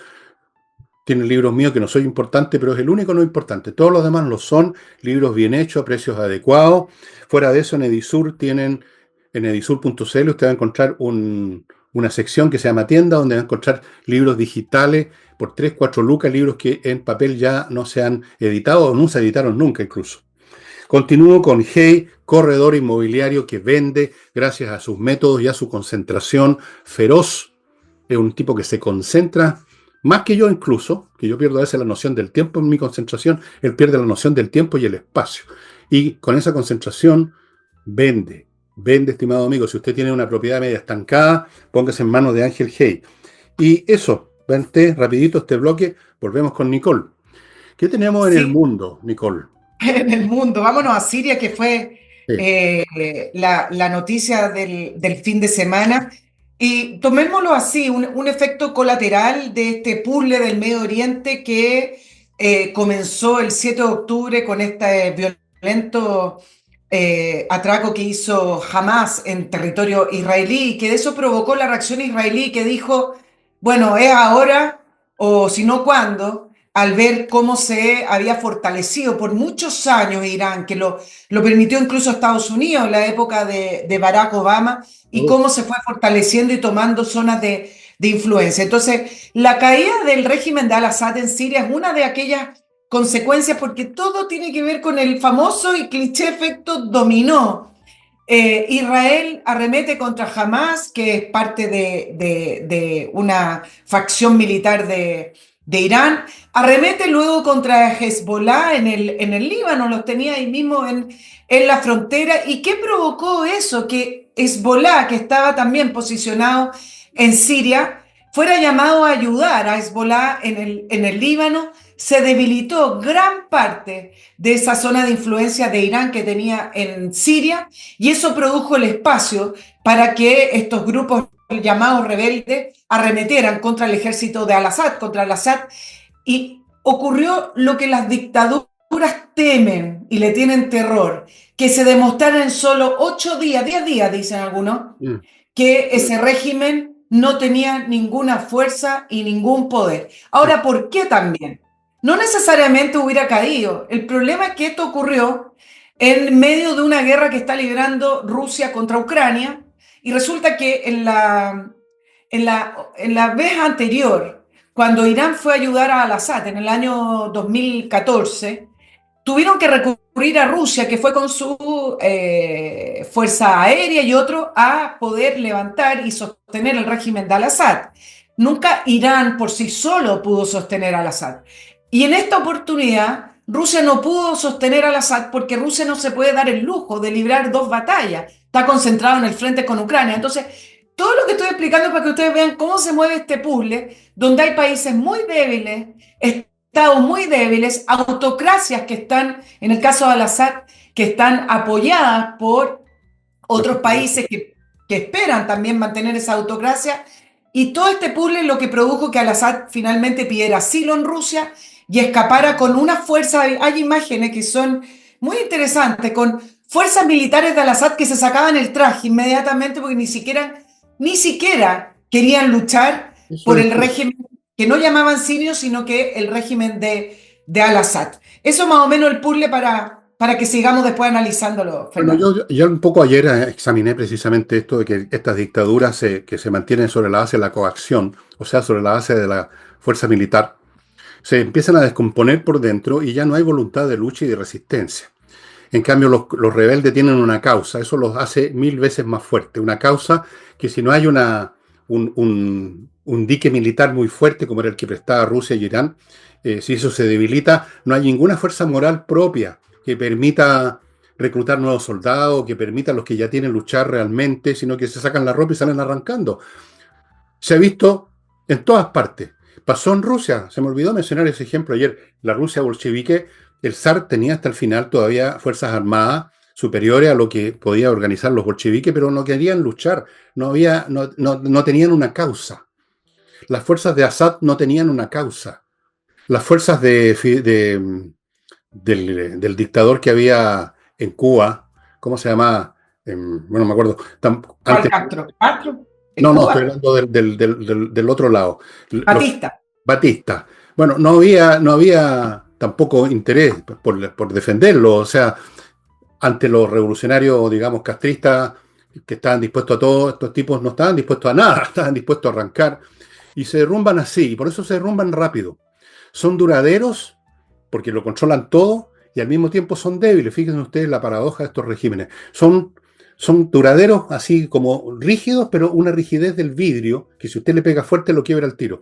tiene libros míos que no soy importante, pero es el único no importante. Todos los demás lo son, libros bien hechos, a precios adecuados. Fuera de eso, en Edisur tienen, en edisur.cl usted va a encontrar una sección que se llama tienda, donde va a encontrar libros digitales por 3 4 lucas, libros que en papel ya no se han editado o no se editaron nunca incluso. Continúo con Hey, corredor inmobiliario que vende gracias a sus métodos y a su concentración feroz. Es un tipo que se concentra más que yo incluso, que yo pierdo a veces la noción del tiempo en mi concentración, él pierde la noción del tiempo y el espacio. Y con esa concentración vende, vende, estimado amigo. Si usted tiene una propiedad media estancada, póngase en manos de Ángel Hey. Y eso, vente rapidito este bloque, volvemos con Nicole. ¿Qué tenemos en el Sí, mundo, Nicole? en el mundo. Vámonos a Siria, que fue Sí. la noticia del fin de semana. Y tomémoslo así, un efecto colateral de este puzzle del Medio Oriente que comenzó el 7 de octubre con este violento atraco que hizo Hamas en territorio israelí, y que de eso provocó la reacción israelí que dijo, bueno, es ahora o si no, ¿cuándo? Al ver cómo se había fortalecido por muchos años Irán, que lo permitió incluso Estados Unidos en la época de Barack Obama, y Oh, cómo se fue fortaleciendo y tomando zonas de influencia. Entonces, la caída del régimen de Al-Assad en Siria es una de aquellas consecuencias, porque todo tiene que ver con el famoso y cliché efecto dominó. Israel arremete contra Hamas, que es parte de una facción militar de Irán, arremete luego contra Hezbollah en el Líbano, los tenía ahí mismo en la frontera. ¿Y qué provocó eso? Que Hezbollah, que estaba también posicionado en Siria, fuera llamado a ayudar a Hezbollah en el Líbano. Se debilitó gran parte de esa zona de influencia de Irán que tenía en Siria, y eso produjo el espacio para que estos grupos llamados rebeldes arremetieran contra el ejército de Al-Assad, contra Al-Assad, y ocurrió lo que las dictaduras temen y le tienen terror, que se demostrara en solo 8 días, 10 días, dicen algunos, mm. que ese régimen no tenía ninguna fuerza y ningún poder. Ahora, ¿por qué también? No necesariamente hubiera caído. El problema es que esto ocurrió en medio de una guerra que está librando Rusia contra Ucrania, y resulta que en la vez anterior, cuando Irán fue a ayudar a Al-Assad en el año 2014, tuvieron que recurrir a Rusia, que fue con su fuerza aérea y otro, a poder levantar y sostener el régimen de Al-Assad. Nunca Irán por sí solo pudo sostener a Al-Assad. Y en esta oportunidad, Rusia no pudo sostener a Al-Assad porque Rusia no se puede dar el lujo de librar dos batallas. Está concentrado en el frente con Ucrania. Entonces, todo lo que estoy explicando es para que ustedes vean cómo se mueve este puzzle, donde hay países muy débiles, estados muy débiles, autocracias que están, en el caso de Al-Assad, que están apoyadas por otros países que esperan también mantener esa autocracia. Y todo este puzzle es lo que produjo que Al-Assad finalmente pidiera asilo en Rusia y escapara con una fuerza. Hay imágenes que son muy interesantes, con fuerzas militares de Al-Assad que se sacaban el traje inmediatamente porque ni siquiera querían luchar Eso por es. el régimen que no llamaban sirio, sino que el régimen de Al-Assad. Eso es más o menos el puzzle para que sigamos después analizándolo, Bueno, Fernando. yo un poco ayer examiné precisamente esto de que estas dictaduras que se mantienen sobre la base de la coacción, o sea, sobre la base de la fuerza militar, se empiezan a descomponer por dentro y ya no hay voluntad de lucha y de resistencia. En cambio, los rebeldes tienen una causa, eso los hace 1000 veces más fuertes. Una causa que si no hay un dique militar muy fuerte como era el que prestaba Rusia y Irán, si eso se debilita, no hay ninguna fuerza moral propia que permita reclutar nuevos soldados, que permita a los que ya tienen luchar realmente, sino que se sacan la ropa y salen arrancando. Se ha visto en todas partes. Pasó en Rusia, se me olvidó mencionar ese ejemplo ayer, la Rusia bolchevique, el zar tenía hasta el final todavía fuerzas armadas superiores a lo que podía organizar los bolcheviques, pero no querían luchar, no tenían una causa. Las fuerzas de Assad no tenían una causa. Las fuerzas del dictador que había en Cuba, ¿cómo se llamaba? Bueno, me acuerdo. ¿Cuál Antes, Castro? ¿Castro? ¿En no, estoy Cuba? hablando del otro lado. Los Batista. Batista. Bueno, no había tampoco interés por defenderlo. O sea, ante los revolucionarios, digamos, castristas, que estaban dispuestos a todo, estos tipos no estaban dispuestos a nada, estaban dispuestos a arrancar. Y se derrumban así, y por eso se derrumban rápido. Son duraderos porque lo controlan todo y al mismo tiempo son débiles. Fíjense ustedes la paradoja de estos regímenes. Son duraderos, así como rígidos, pero una rigidez del vidrio que si usted le pega fuerte lo quiebra al tiro.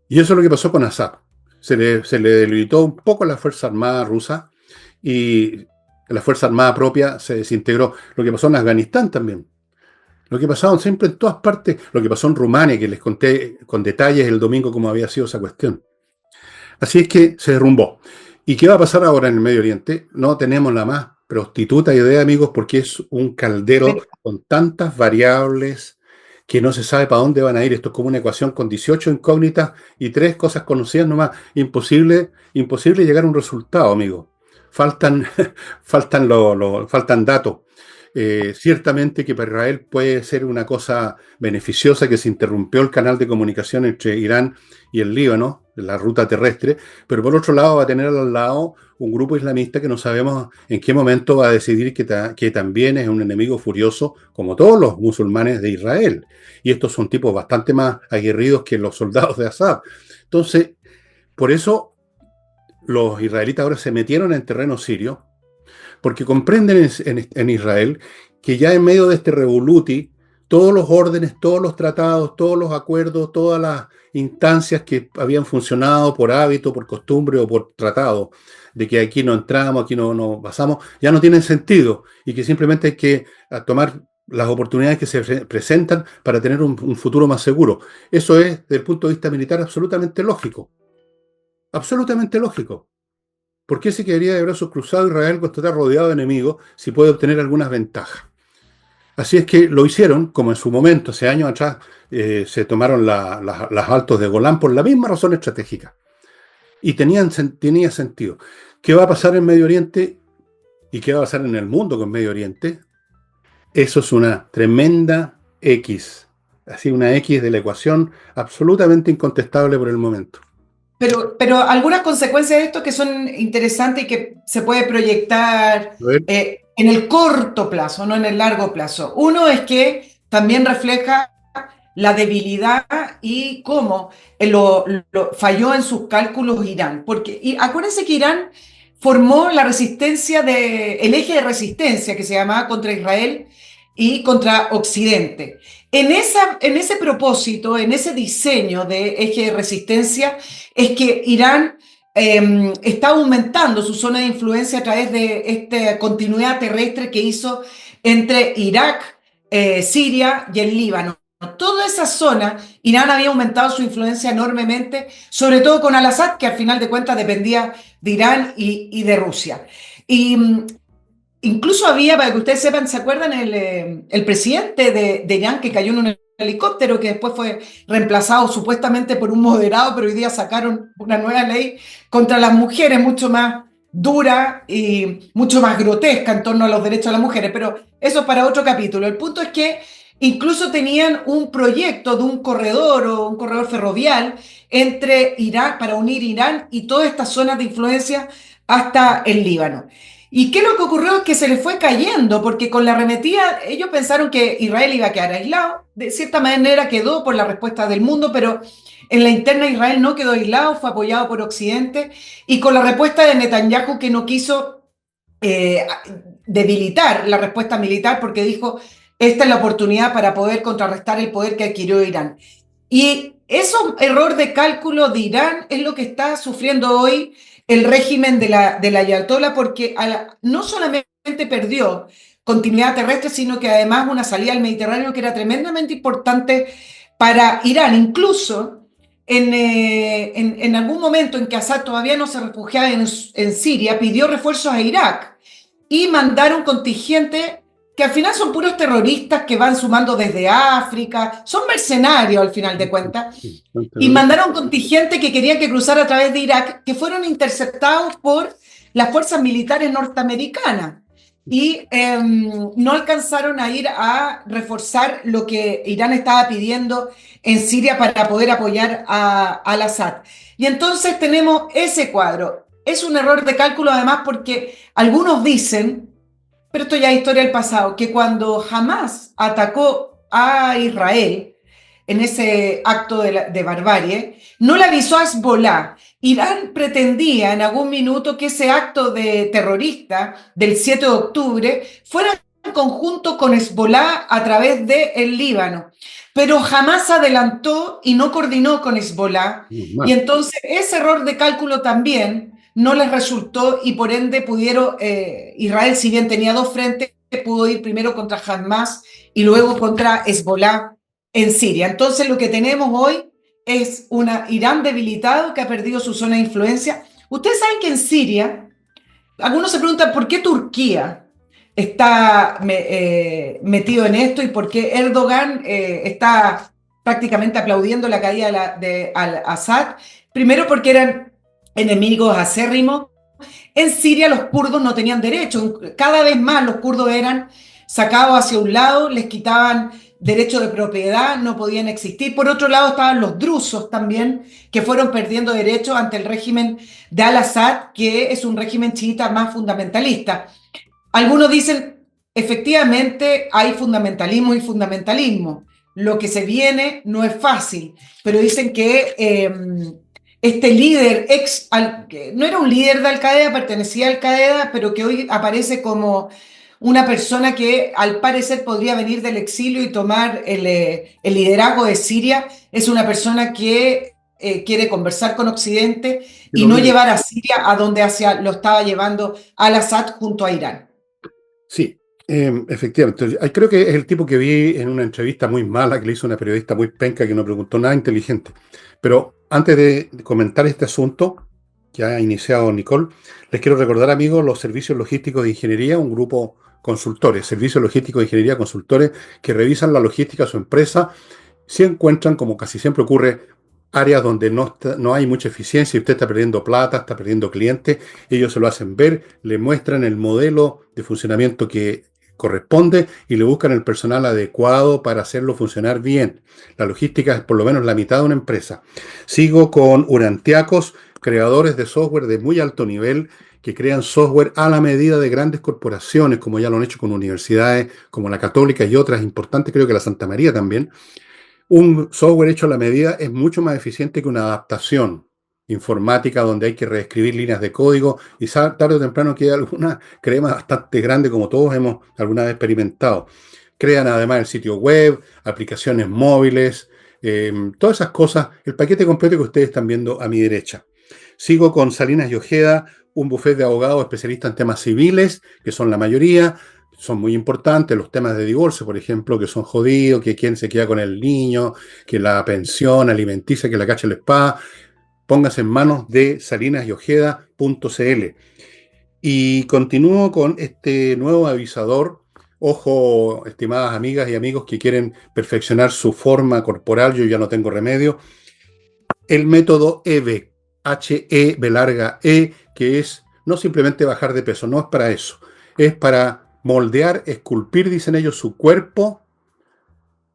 Y eso es lo que pasó con Assad. Se le debilitó un poco la Fuerza Armada rusa y la Fuerza Armada propia se desintegró. Lo que pasó en Afganistán también. Lo que pasaba siempre en todas partes. Lo que pasó en Rumania, que les conté con detalles el domingo cómo había sido esa cuestión. Así es que se derrumbó. ¿Y qué va a pasar ahora en el Medio Oriente? No tenemos la más prostituta idea, amigos, porque es un caldero Pero, con tantas variables que no se sabe para dónde van a ir. Esto es como una ecuación con 18 incógnitas y 3 cosas conocidas nomás. Imposible llegar a un resultado, amigos. Faltan, faltan datos. Ciertamente que para Israel puede ser una cosa beneficiosa que se interrumpió el canal de comunicación entre Irán y el Líbano, la ruta terrestre, pero por otro lado va a tener al lado un grupo islamista que no sabemos en qué momento va a decidir que también es un enemigo furioso, como todos los musulmanes de Israel. Y estos son tipos bastante más aguerridos que los soldados de Assad. Entonces, por eso los israelitas ahora se metieron en terreno sirio, porque comprenden en Israel que ya en medio de este revoluti, todos los órdenes, todos los tratados, todos los acuerdos, todas las instancias que habían funcionado por hábito, por costumbre o por tratado, de que aquí no entramos, aquí no pasamos, ya no tienen sentido y que simplemente hay que tomar las oportunidades que se presentan para tener un futuro más seguro. Eso es, desde el punto de vista militar, absolutamente lógico. Absolutamente lógico. ¿Por qué se quedaría de brazos cruzados Israel cuando está rodeado de enemigos si puede obtener algunas ventajas? Así es que lo hicieron, como en su momento, hace años atrás, se tomaron las altos de Golán por la misma razón estratégica. Y tenía sentido. ¿Qué va a pasar en Medio Oriente y qué va a pasar en el mundo con Medio Oriente? Eso es una tremenda X. Así, una X de la ecuación absolutamente incontestable por el momento. pero algunas consecuencias de esto que son interesantes y que se puede proyectar A ver, en el corto plazo, no en el largo plazo. Uno es que también refleja la debilidad y cómo falló en sus cálculos Irán. Porque y acuérdense que Irán formó la resistencia el eje de resistencia que se llamaba contra Israel y contra Occidente. En ese propósito, en ese diseño de eje de resistencia, es que Irán está aumentando su zona de influencia a través de esta continuidad terrestre que hizo entre Irak, Siria y el Líbano. Toda esa zona, Irán había aumentado su influencia enormemente, sobre todo con Al-Assad, que al final de cuentas dependía de Irán y de Rusia. Y incluso había, para que ustedes sepan, ¿se acuerdan el presidente de Irán que cayó en un helicóptero que después fue reemplazado supuestamente por un moderado, pero hoy día sacaron una nueva ley contra las mujeres mucho más dura y mucho más grotesca en torno a los derechos de las mujeres, pero eso es para otro capítulo. El punto es que incluso tenían un proyecto de un corredor o un corredor ferrovial entre Irán, para unir Irán y todas estas zonas de influencia hasta el Líbano. ¿Y qué es lo que ocurrió? Es que se les fue cayendo, porque con la arremetida ellos pensaron que Israel iba a quedar aislado. De cierta manera quedó por la respuesta del mundo, pero en la interna Israel no quedó aislado, fue apoyado por Occidente, y con la respuesta de Netanyahu que no quiso eh, debilitar la respuesta militar porque dijo, esta es la oportunidad para poder contrarrestar el poder que adquirió Irán. Y eso, error de cálculo de Irán, es lo que está sufriendo hoy el régimen de la Ayatollah, porque no solamente perdió continuidad terrestre, sino que además una salida al Mediterráneo que era tremendamente importante para Irán. Incluso en algún momento en que Assad todavía no se refugiaba en Siria, pidió refuerzos a Irak y mandaron contingentes que al final son puros terroristas que van sumando desde África, son mercenarios al final de cuentas, Sí, son y terroristas. mandaron contingentes que querían que cruzara a través de Irak, que fueron interceptados por las fuerzas militares norteamericanas y no alcanzaron a ir a reforzar lo que Irán estaba pidiendo en Siria para poder apoyar al-Assad. Y entonces tenemos ese cuadro. Es un error de cálculo además porque algunos dicen, pero esto ya es historia del pasado, que cuando Hamas atacó a Israel en ese acto de barbarie, no le avisó a Hezbollah. Irán pretendía en algún minuto que ese acto de terrorista del 7 de octubre fuera en conjunto con Hezbollah a través del Líbano. Pero jamás adelantó y no coordinó con Hezbollah. Y Mal. entonces ese error de cálculo también no les resultó y por ende pudieron, Israel, si bien tenía dos frentes, pudo ir primero contra Hamas y luego contra Hezbollah en Siria. Entonces lo que tenemos hoy es una Irán debilitado que ha perdido su zona de influencia. Ustedes saben que en Siria, algunos se preguntan por qué Turquía está metido en esto y por qué Erdogan está prácticamente aplaudiendo la caída de al-Assad. Primero porque eran enemigos acérrimos. En Siria los kurdos no tenían derecho, cada vez más los kurdos eran sacados hacia un lado, les quitaban derecho de propiedad, no podían existir. Por otro lado estaban los drusos también, que fueron perdiendo derechos ante el régimen de Al-Assad, que es un régimen chiita más fundamentalista. Algunos dicen, efectivamente hay fundamentalismo y fundamentalismo. Lo que se viene no es fácil, pero dicen que este líder, que no era un líder de Al-Qaeda, pertenecía a Al-Qaeda, pero que hoy aparece como una persona que al parecer podría venir del exilio y tomar el liderazgo de Siria, es una persona que quiere conversar con Occidente Y y lo no vi. llevar a Siria a donde lo estaba llevando al-Assad junto a Irán. Sí, efectivamente. Creo que es el tipo que vi en una entrevista muy mala que le hizo una periodista muy penca que no preguntó nada inteligente. Pero antes de comentar este asunto que ha iniciado Nicole, les quiero recordar, amigos, los servicios logísticos de ingeniería, un grupo consultores, servicios logísticos de ingeniería consultores que revisan la logística de su empresa. Si encuentran, como casi siempre ocurre, áreas donde no hay mucha eficiencia y usted está perdiendo plata, está perdiendo clientes, ellos se lo hacen ver, le muestran el modelo de funcionamiento que corresponde y le buscan el personal adecuado para hacerlo funcionar bien. La logística es por lo menos la mitad de una empresa. Sigo con Urantiacos, creadores de software de muy alto nivel que crean software a la medida de grandes corporaciones, como ya lo han hecho con universidades como la Católica y otras importantes, creo que la Santa María también. Un software hecho a la medida es mucho más eficiente que una adaptación informática donde hay que reescribir líneas de código y tarde o temprano queda alguna crema bastante grande como todos hemos alguna vez experimentado. Crean además el sitio web, aplicaciones móviles, todas esas cosas, el paquete completo que ustedes están viendo a mi derecha. Sigo con Salinas y Ojeda, un bufete de abogados especialistas en temas civiles, que son la mayoría, son muy importantes, los temas de divorcio, por ejemplo, que son jodidos, que quién se queda con el niño, que la pensión alimenticia, que la cacha la espada, póngase en manos de salinasyojeda.cl. Y continúo con este nuevo avisador. Ojo, estimadas amigas y amigos que quieren perfeccionar su forma corporal, yo ya no tengo remedio. El método EVE, H-E-B larga E, que es no simplemente bajar de peso, no es para eso, es para moldear, esculpir, dicen ellos, su cuerpo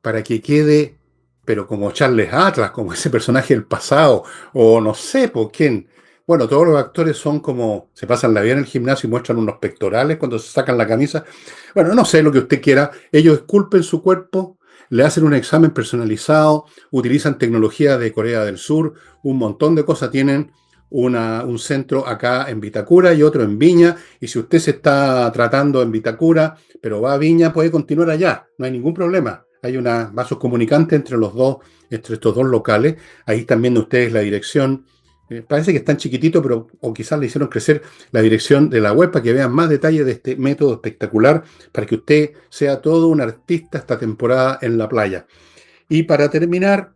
para que quede, pero como Charles Atlas, como ese personaje del pasado, o no sé por quién, Bueno, todos los actores son como, se pasan la vida en el gimnasio y muestran unos pectorales cuando se sacan la camisa. Bueno, no sé lo que usted quiera. Ellos esculpen su cuerpo, le hacen un examen personalizado, utilizan tecnología de Corea del Sur, un montón de cosas. Tienen un centro acá en Vitacura y otro en Viña. Y si usted se está tratando en Vitacura, pero va a Viña, puede continuar allá. No hay ningún problema. Hay una vasos comunicantes entre los dos, entre estos dos locales. Ahí están viendo ustedes la dirección. Parece que es tan chiquitito, pero o quizás le hicieron crecer la dirección de la web para que vean más detalles de este método espectacular, para que usted sea todo un artista esta temporada en la playa. Y para terminar,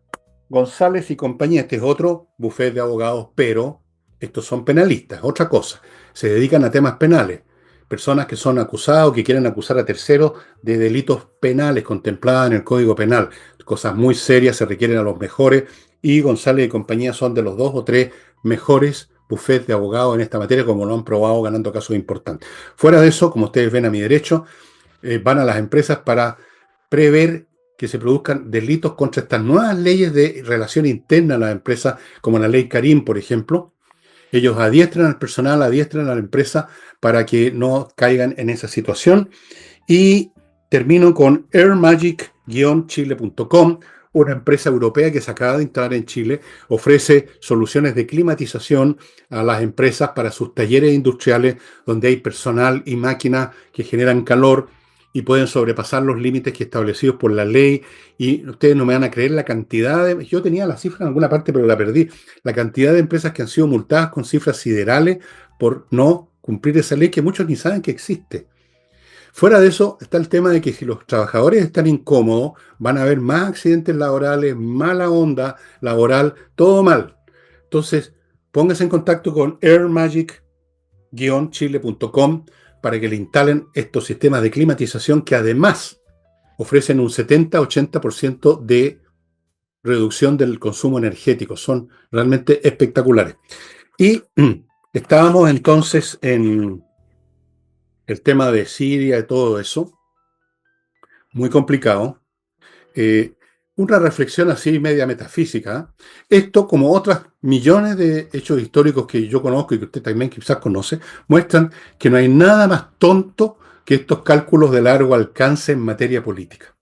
González y compañía, este es otro bufete de abogados, pero estos son penalistas, otra cosa. Se dedican a temas penales. Personas que son acusados, que quieren acusar a terceros de delitos penales contemplados en el Código Penal. Cosas muy serias, se requieren a los mejores, y González y compañía son de los 2 o 3 mejores bufetes de abogados en esta materia, como lo han probado ganando casos importantes. Fuera de eso, como ustedes ven a mi derecho, van a las empresas para prever que se produzcan delitos contra estas nuevas leyes de relación interna a las empresas, como la ley Karim, por ejemplo. Ellos adiestran al personal, adiestran a la empresa para que no caigan en esa situación. Y termino con airmagic-chile.com, una empresa europea que se acaba de instalar en Chile, ofrece soluciones de climatización a las empresas para sus talleres industriales, donde hay personal y máquinas que generan calor y pueden sobrepasar los límites que establecidos por la ley. Y ustedes no me van a creer la cantidad de... Yo tenía la cifra en alguna parte, pero la perdí. La cantidad de empresas que han sido multadas con cifras siderales por no cumplir esa ley que muchos ni saben que existe. Fuera de eso, está el tema de que si los trabajadores están incómodos, van a haber más accidentes laborales, mala onda laboral, todo mal. Entonces, póngase en contacto con airmagic-chile.com para que le instalen estos sistemas de climatización que además ofrecen un 70-80% de reducción del consumo energético. Son realmente espectaculares. Y estábamos entonces en el tema de Siria y todo eso, muy complicado. Eh, una reflexión así media metafísica. Esto, como otras millones de hechos históricos que yo conozco y que usted también quizás conoce, muestran que no hay nada más tonto que estos cálculos de largo alcance en materia política.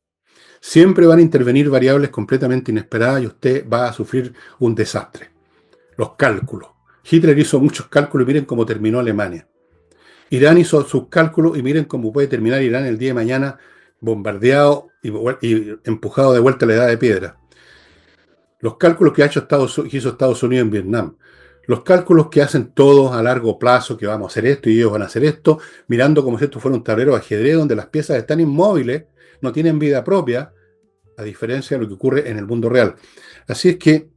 Siempre van a intervenir variables completamente inesperadas y usted va a sufrir un desastre. Los cálculos. Hitler hizo muchos cálculos y miren cómo terminó Alemania. Irán hizo sus cálculos y miren cómo puede terminar Irán el día de mañana bombardeado y empujado de vuelta a la edad de piedra. Los cálculos que hizo Estados Unidos en Vietnam. Los cálculos que hacen todos a largo plazo, que vamos a hacer esto y ellos van a hacer esto, mirando como si esto fuera un tablero de ajedrez donde las piezas están inmóviles, no tienen vida propia, a diferencia de lo que ocurre en el mundo real. Así es que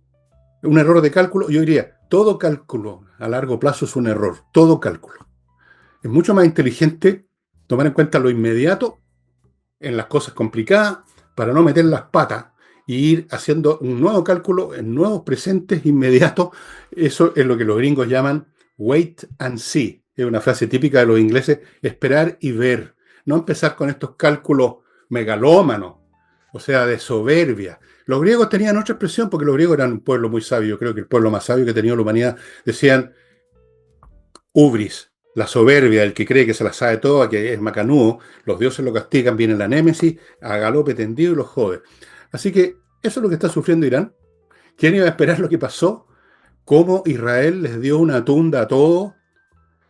un error de cálculo, yo diría, todo cálculo a largo plazo es un error, todo cálculo. Es mucho más inteligente tomar en cuenta lo inmediato en las cosas complicadas para no meter las patas y ir haciendo un nuevo cálculo en nuevos presentes inmediatos. Eso es lo que los gringos llaman wait and see. Es una frase típica de los ingleses, esperar y ver. No empezar con estos cálculos megalómanos, o sea, de soberbia. Los griegos tenían otra expresión porque los griegos eran un pueblo muy sabio. Creo que el pueblo más sabio que ha tenido la humanidad. Decían ubris, la soberbia, el que cree que se la sabe toda, que es macanudo. Los dioses lo castigan, viene la némesis, a galope tendido y los jode. Así que eso es lo que está sufriendo Irán. ¿Quién iba a esperar lo que pasó? Cómo Israel les dio una tunda a todos,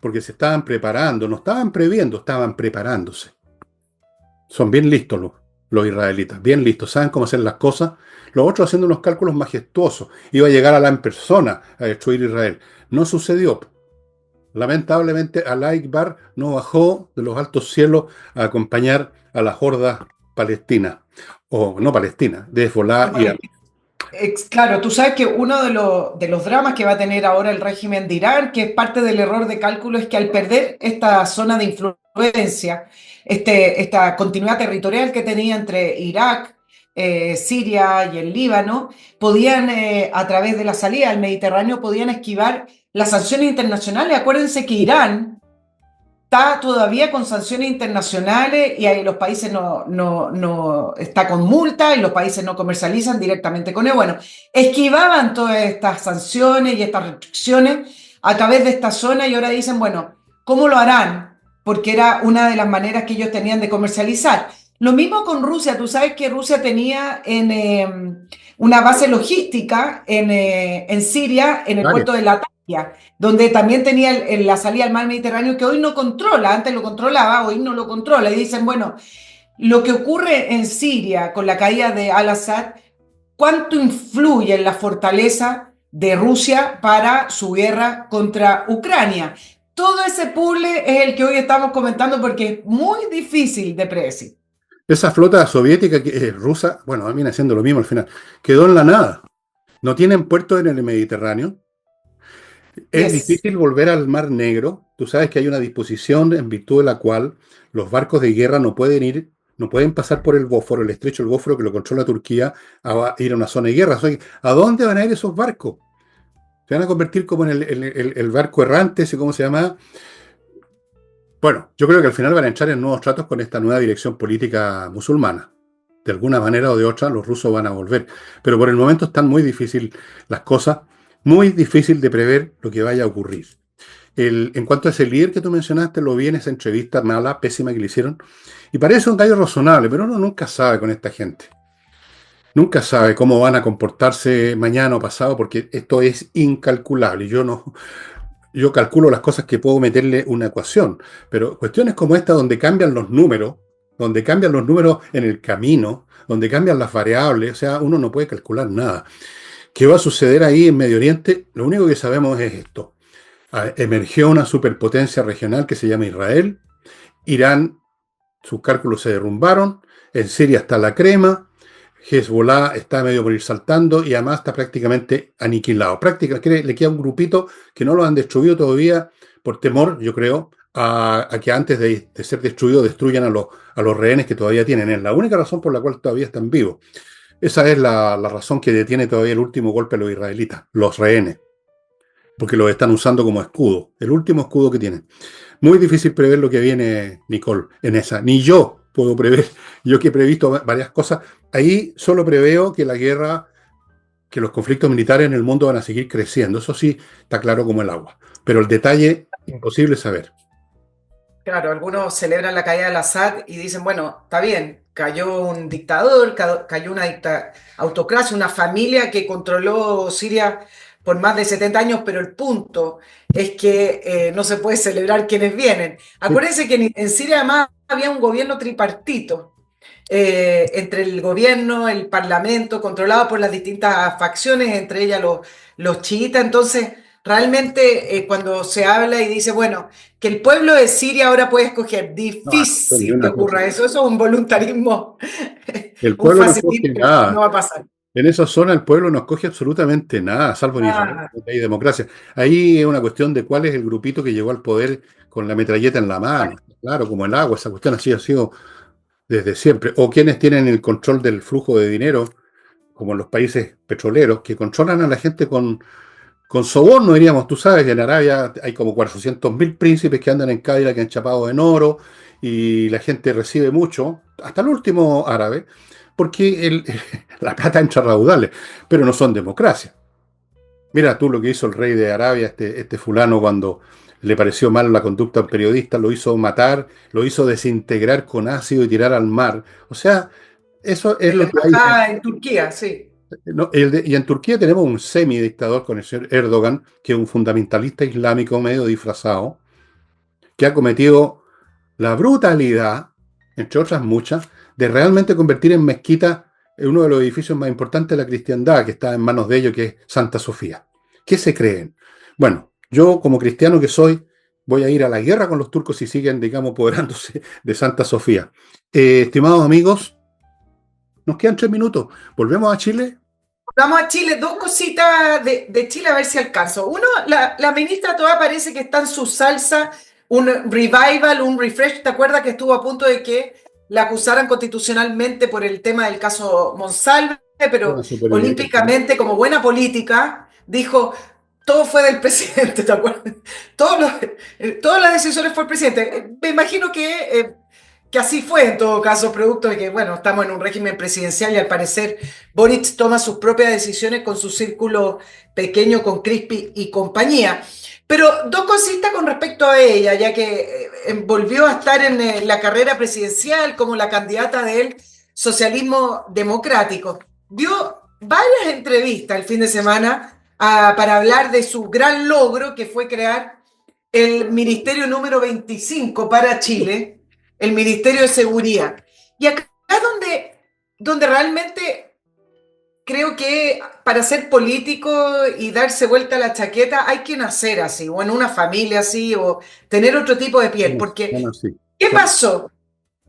porque se estaban preparando, no estaban previendo, estaban preparándose. Son bien listos los israelitas, bien listos, saben cómo hacer las cosas. Los otros haciendo unos cálculos majestuosos. Iba a llegar Alá en persona a destruir Israel. No sucedió. Lamentablemente, Alá Akbar no bajó de los altos cielos a acompañar a las hordas palestinas, o no palestinas, de Hezbollah y Hamas. Claro, tú sabes que uno de los dramas que va a tener ahora el régimen de Irán, que es parte del error de cálculo, es que al perder esta zona de influencia, esta continuidad territorial que tenía entre Irak, Siria y el Líbano, podían, a través de la salida al Mediterráneo, podían esquivar las sanciones internacionales. Acuérdense que Irán está todavía con sanciones internacionales y ahí los países no está con multa y los países no comercializan directamente con él. Bueno, esquivaban todas estas sanciones y estas restricciones a través de esta zona y ahora dicen, bueno, ¿cómo lo harán? Porque era una de las maneras que ellos tenían de comercializar. Lo mismo con Rusia. Tú sabes que Rusia tenía una base logística en Siria, en el Vale. puerto de Latakia, donde también tenía la salida al mar Mediterráneo, que hoy no controla, antes lo controlaba, hoy no lo controla. Y dicen, bueno, lo que ocurre en Siria con la caída de Al-Assad, ¿cuánto influye en la fortaleza de Rusia para su guerra contra Ucrania? Todo ese puzzle es el que hoy estamos comentando porque es muy difícil de predecir. Esa flota soviética, rusa, bueno, viene haciendo lo mismo al final, quedó en la nada. No tienen puertos en el Mediterráneo. Es Yes. difícil volver al Mar Negro. Tú sabes que hay una disposición en virtud de la cual los barcos de guerra no pueden ir, no pueden pasar por el Bósforo, el estrecho del Bósforo que lo controla Turquía, a ir a una zona de guerra. O sea, ¿a dónde van a ir esos barcos? Se van a convertir como en el barco errante, ese cómo se llama. Bueno, yo creo que al final van a entrar en nuevos tratos con esta nueva dirección política musulmana. De alguna manera o de otra, los rusos van a volver. Pero por el momento están muy difíciles las cosas, muy difícil de prever lo que vaya a ocurrir. En cuanto a ese líder que tú mencionaste, lo vi en esa entrevista mala, pésima que le hicieron, y parece un gallo razonable, pero uno nunca sabe con esta gente. Nunca sabe cómo van a comportarse mañana o pasado, porque esto es incalculable. Yo no, yo calculo las cosas que puedo meterle una ecuación, pero cuestiones como esta donde cambian los números en el camino, donde cambian las variables, o sea, uno no puede calcular nada. ¿Qué va a suceder ahí en Medio Oriente? Lo único que sabemos es esto. Emergió una superpotencia regional que se llama Israel. Irán, sus cálculos se derrumbaron. En Siria está la crema. Hezbollah está medio por ir saltando y además está prácticamente aniquilado. Prácticamente le queda un grupito que no lo han destruido todavía por temor, yo creo, a que antes de ser destruido destruyan a los rehenes que todavía tienen. Es la única razón por la cual todavía están vivos. Esa es la razón que detiene todavía el último golpe a los israelitas, los rehenes, porque los están usando como escudo, el último escudo que tienen. Muy difícil prever lo que viene, Nicole, en esa. Ni yo puedo prever, yo que he previsto varias cosas. Ahí solo preveo que la guerra, que los conflictos militares en el mundo van a seguir creciendo. Eso sí, está claro como el agua. Pero el detalle, imposible saber. Claro, algunos celebran la caída del Assad y dicen, bueno, está bien, cayó un dictador, cayó una autocracia, una familia que controló Siria por más de 70 años, pero el punto es que no se puede celebrar quienes vienen. Sí, Acuérdense que en Siria además había un gobierno tripartito, entre el gobierno, el parlamento, controlado por las distintas facciones, entre ellas los chiitas. Entonces, realmente cuando se habla y dice, bueno, que el pueblo de Siria ahora puede escoger, no, no, ni difícil que una cosa. ocurra eso, eso es un voluntarismo, El un pueblo no escoge facilitismo, no nada. va a pasar. En esa zona el pueblo no escoge absolutamente nada, salvo en Israel, Ah, donde hay democracia. Ahí es una cuestión de cuál es el grupito que llegó al poder con la metralleta en la mano. exacto. Claro, como el agua, esa cuestión así ha sido desde siempre. O quienes tienen el control del flujo de dinero, como en los países petroleros, que controlan a la gente con soborno, diríamos. Tú sabes que en Arabia hay como 400.000 príncipes que andan en Cadillac enchapados en oro y la gente recibe mucho, hasta el último árabe, porque la plata entra a raudales, pero no son democracia. Mira tú lo que hizo el rey de Arabia, este fulano, cuando le pareció mal la conducta a un periodista, lo hizo matar, lo hizo desintegrar con ácido y tirar al mar. O sea, eso es En la lo que hay. embajada en Turquía, sí. No, y en Turquía tenemos un semidictador con el señor Erdogan, que es un fundamentalista islámico medio disfrazado, que ha cometido la brutalidad, entre otras muchas, de realmente convertir en mezquita uno de los edificios más importantes de la cristiandad, que está en manos de ellos, que es Santa Sofía. ¿Qué se creen? Bueno, yo como cristiano que soy, voy a ir a la guerra con los turcos si siguen, digamos, apoderándose de Santa Sofía. Estimados amigos, nos quedan 3 minutos. ¿Volvemos a Chile? Vamos a Chile, dos cositas de Chile a ver si alcanzo. Uno, la ministra toda parece que está en su salsa, un revival, un refresh. ¿Te acuerdas que estuvo a punto de que la acusaran constitucionalmente por el tema del caso Monsalve? Pero Una supervivencia. olímpicamente, como buena política, dijo, todo fue del presidente, ¿te acuerdas? Todas las decisiones fue el presidente. Me imagino que así fue en todo caso, producto de que, bueno, estamos en un régimen presidencial y al parecer Boric toma sus propias decisiones con su círculo pequeño, con Crispi y compañía. Pero dos cositas con respecto a ella, ya que volvió a estar en la carrera presidencial como la candidata del socialismo democrático. Dio varias entrevistas el fin de semana para hablar de su gran logro, que fue crear el Ministerio número 25 para Chile, el Ministerio de Seguridad. Y acá es donde realmente creo que para ser político y darse vuelta a la chaqueta hay que nacer así, o en una familia así, o tener otro tipo de piel. Bueno, Porque, sí. ¿qué Bueno, pasó?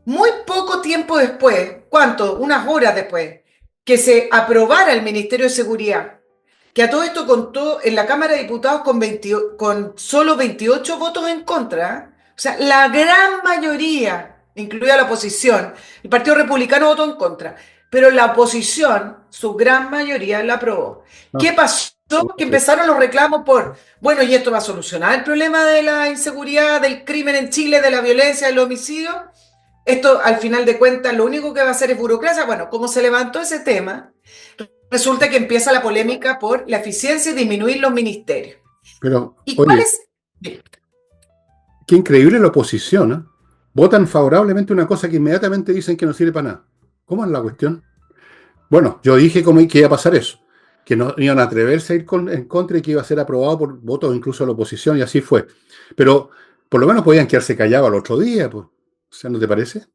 Muy poco tiempo después, ¿cuánto? Unas horas después, que se aprobara el Ministerio de Seguridad, que a todo esto contó en la Cámara de Diputados con solo 28 votos en contra. ¿Eh? O sea, la gran mayoría, incluida la oposición, el Partido Republicano votó en contra, pero la oposición, su gran mayoría, la aprobó. ¿Qué no, pasó? Que empezaron los reclamos por, bueno, ¿y esto va a solucionar el problema de la inseguridad, del crimen en Chile, de la violencia, del homicidio? Esto, al final de cuentas, lo único que va a hacer es burocracia. Bueno, como se levantó ese tema, resulta que empieza la polémica por la eficiencia y disminuir los ministerios. pero, ¿Y cuál oye, es? qué increíble la oposición, ¿eh? Votan favorablemente una cosa que inmediatamente dicen que no sirve para nada. ¿Cómo es la cuestión? Bueno, yo dije que iba a pasar eso, que no iban a atreverse a ir en contra y que iba a ser aprobado por votos incluso de la oposición, y así fue. Pero por lo menos podían quedarse callados al otro día, pues. O sea, ¿no te parece?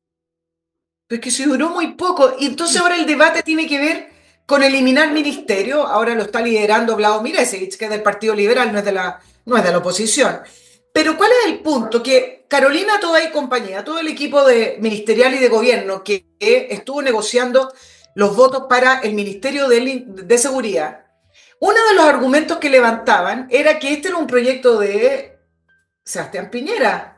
Pues que se duró muy poco. Y entonces ahora el debate tiene que ver con eliminar ministerio. Ahora lo está liderando Vladimir Esevich, que es del Partido Liberal, no es de la oposición. Pero ¿cuál es el punto? Que Carolina Toá y compañía, todo el equipo ministerial y de gobierno que estuvo negociando los votos para el Ministerio de Seguridad, uno de los argumentos que levantaban era que este era un proyecto de Sebastián Piñera.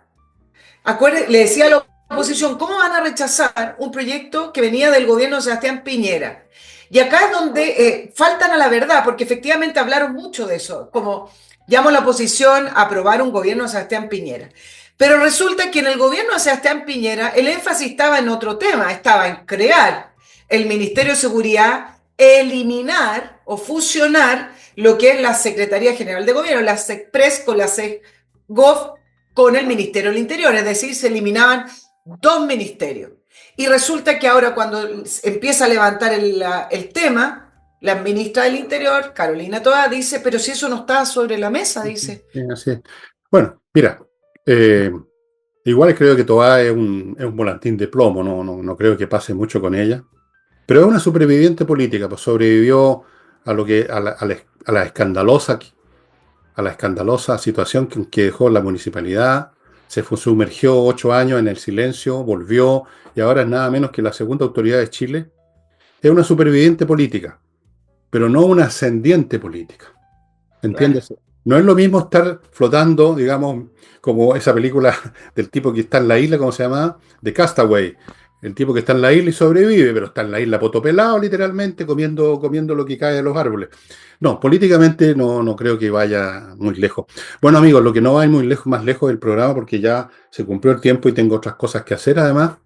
Le decía a la oposición, ¿cómo van a rechazar un proyecto que venía del gobierno de Sebastián Piñera? Y acá es donde faltan a la verdad, porque efectivamente hablaron mucho de eso, como llamó a la oposición a aprobar un gobierno de Sebastián Piñera. Pero resulta que en el gobierno de Sebastián Piñera el énfasis estaba en otro tema, estaba en crear el Ministerio de Seguridad, eliminar o fusionar lo que es la Secretaría General de Gobierno, la SECPRES con la SECGOV con el Ministerio del Interior, es decir, se eliminaban dos ministerios. Y resulta que ahora cuando empieza a levantar el tema, la ministra del Interior, Carolina Toá, dice, pero si eso no está sobre la mesa, dice. Sí, así es. Bueno, mira, eh, igual creo que Toá es un volantín de plomo, no creo que pase mucho con ella, pero es una superviviente política, pues sobrevivió a lo que, a la escandalosa situación que dejó la municipalidad, sumergió 8 años en el silencio, volvió, y ahora es nada menos que la segunda autoridad de Chile. Es una superviviente política, pero no una ascendiente política. Claro. ¿Entiendes? No es lo mismo estar flotando, digamos, como esa película del tipo que está en la isla, ¿cómo se llama? De Castaway. El tipo que está en la isla y sobrevive, pero está en la isla potopelado, literalmente, comiendo lo que cae de los árboles. No, políticamente no creo que vaya muy lejos. Bueno, amigos, lo que no va a ir muy lejos, más lejos del programa, porque ya se cumplió el tiempo y tengo otras cosas que hacer además.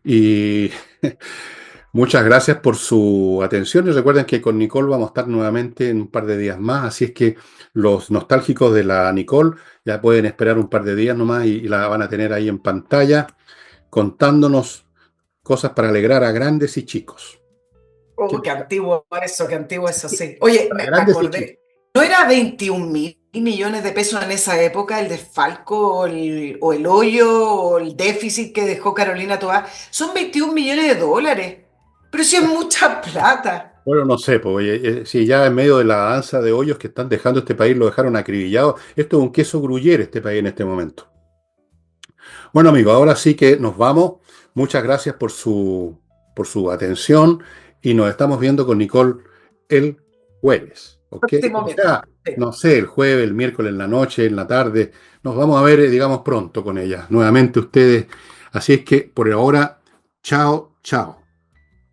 Y muchas gracias por su atención y recuerden que con Nicole vamos a estar nuevamente en un par de días más, así es que los nostálgicos de la Nicole ya pueden esperar un par de días nomás y la van a tener ahí en pantalla contándonos cosas para alegrar a grandes y chicos. ¿Qué Oh, tal? qué antiguo eso, sí. Oye, Para me grandes y chicos. acordé, ¿no era 21.000 millones de pesos en esa época el desfalco o el hoyo o el déficit que dejó Carolina Toá? Son 21 millones de dólares, pero sí es mucha plata. Bueno, no sé, pues, oye, si ya en medio de la danza de hoyos que están dejando este país, lo dejaron acribillado. Esto es un queso gruyere este país en este momento. Bueno, amigos, ahora sí que nos vamos. Muchas gracias por su atención y nos estamos viendo con Nicole el jueves, ¿ok? Próximo O miércoles. sea, Sí. no sé, el jueves, el miércoles, en la noche, en la tarde. Nos vamos a ver, digamos, pronto con ella. Nuevamente ustedes. Así es que por ahora, chao, chao.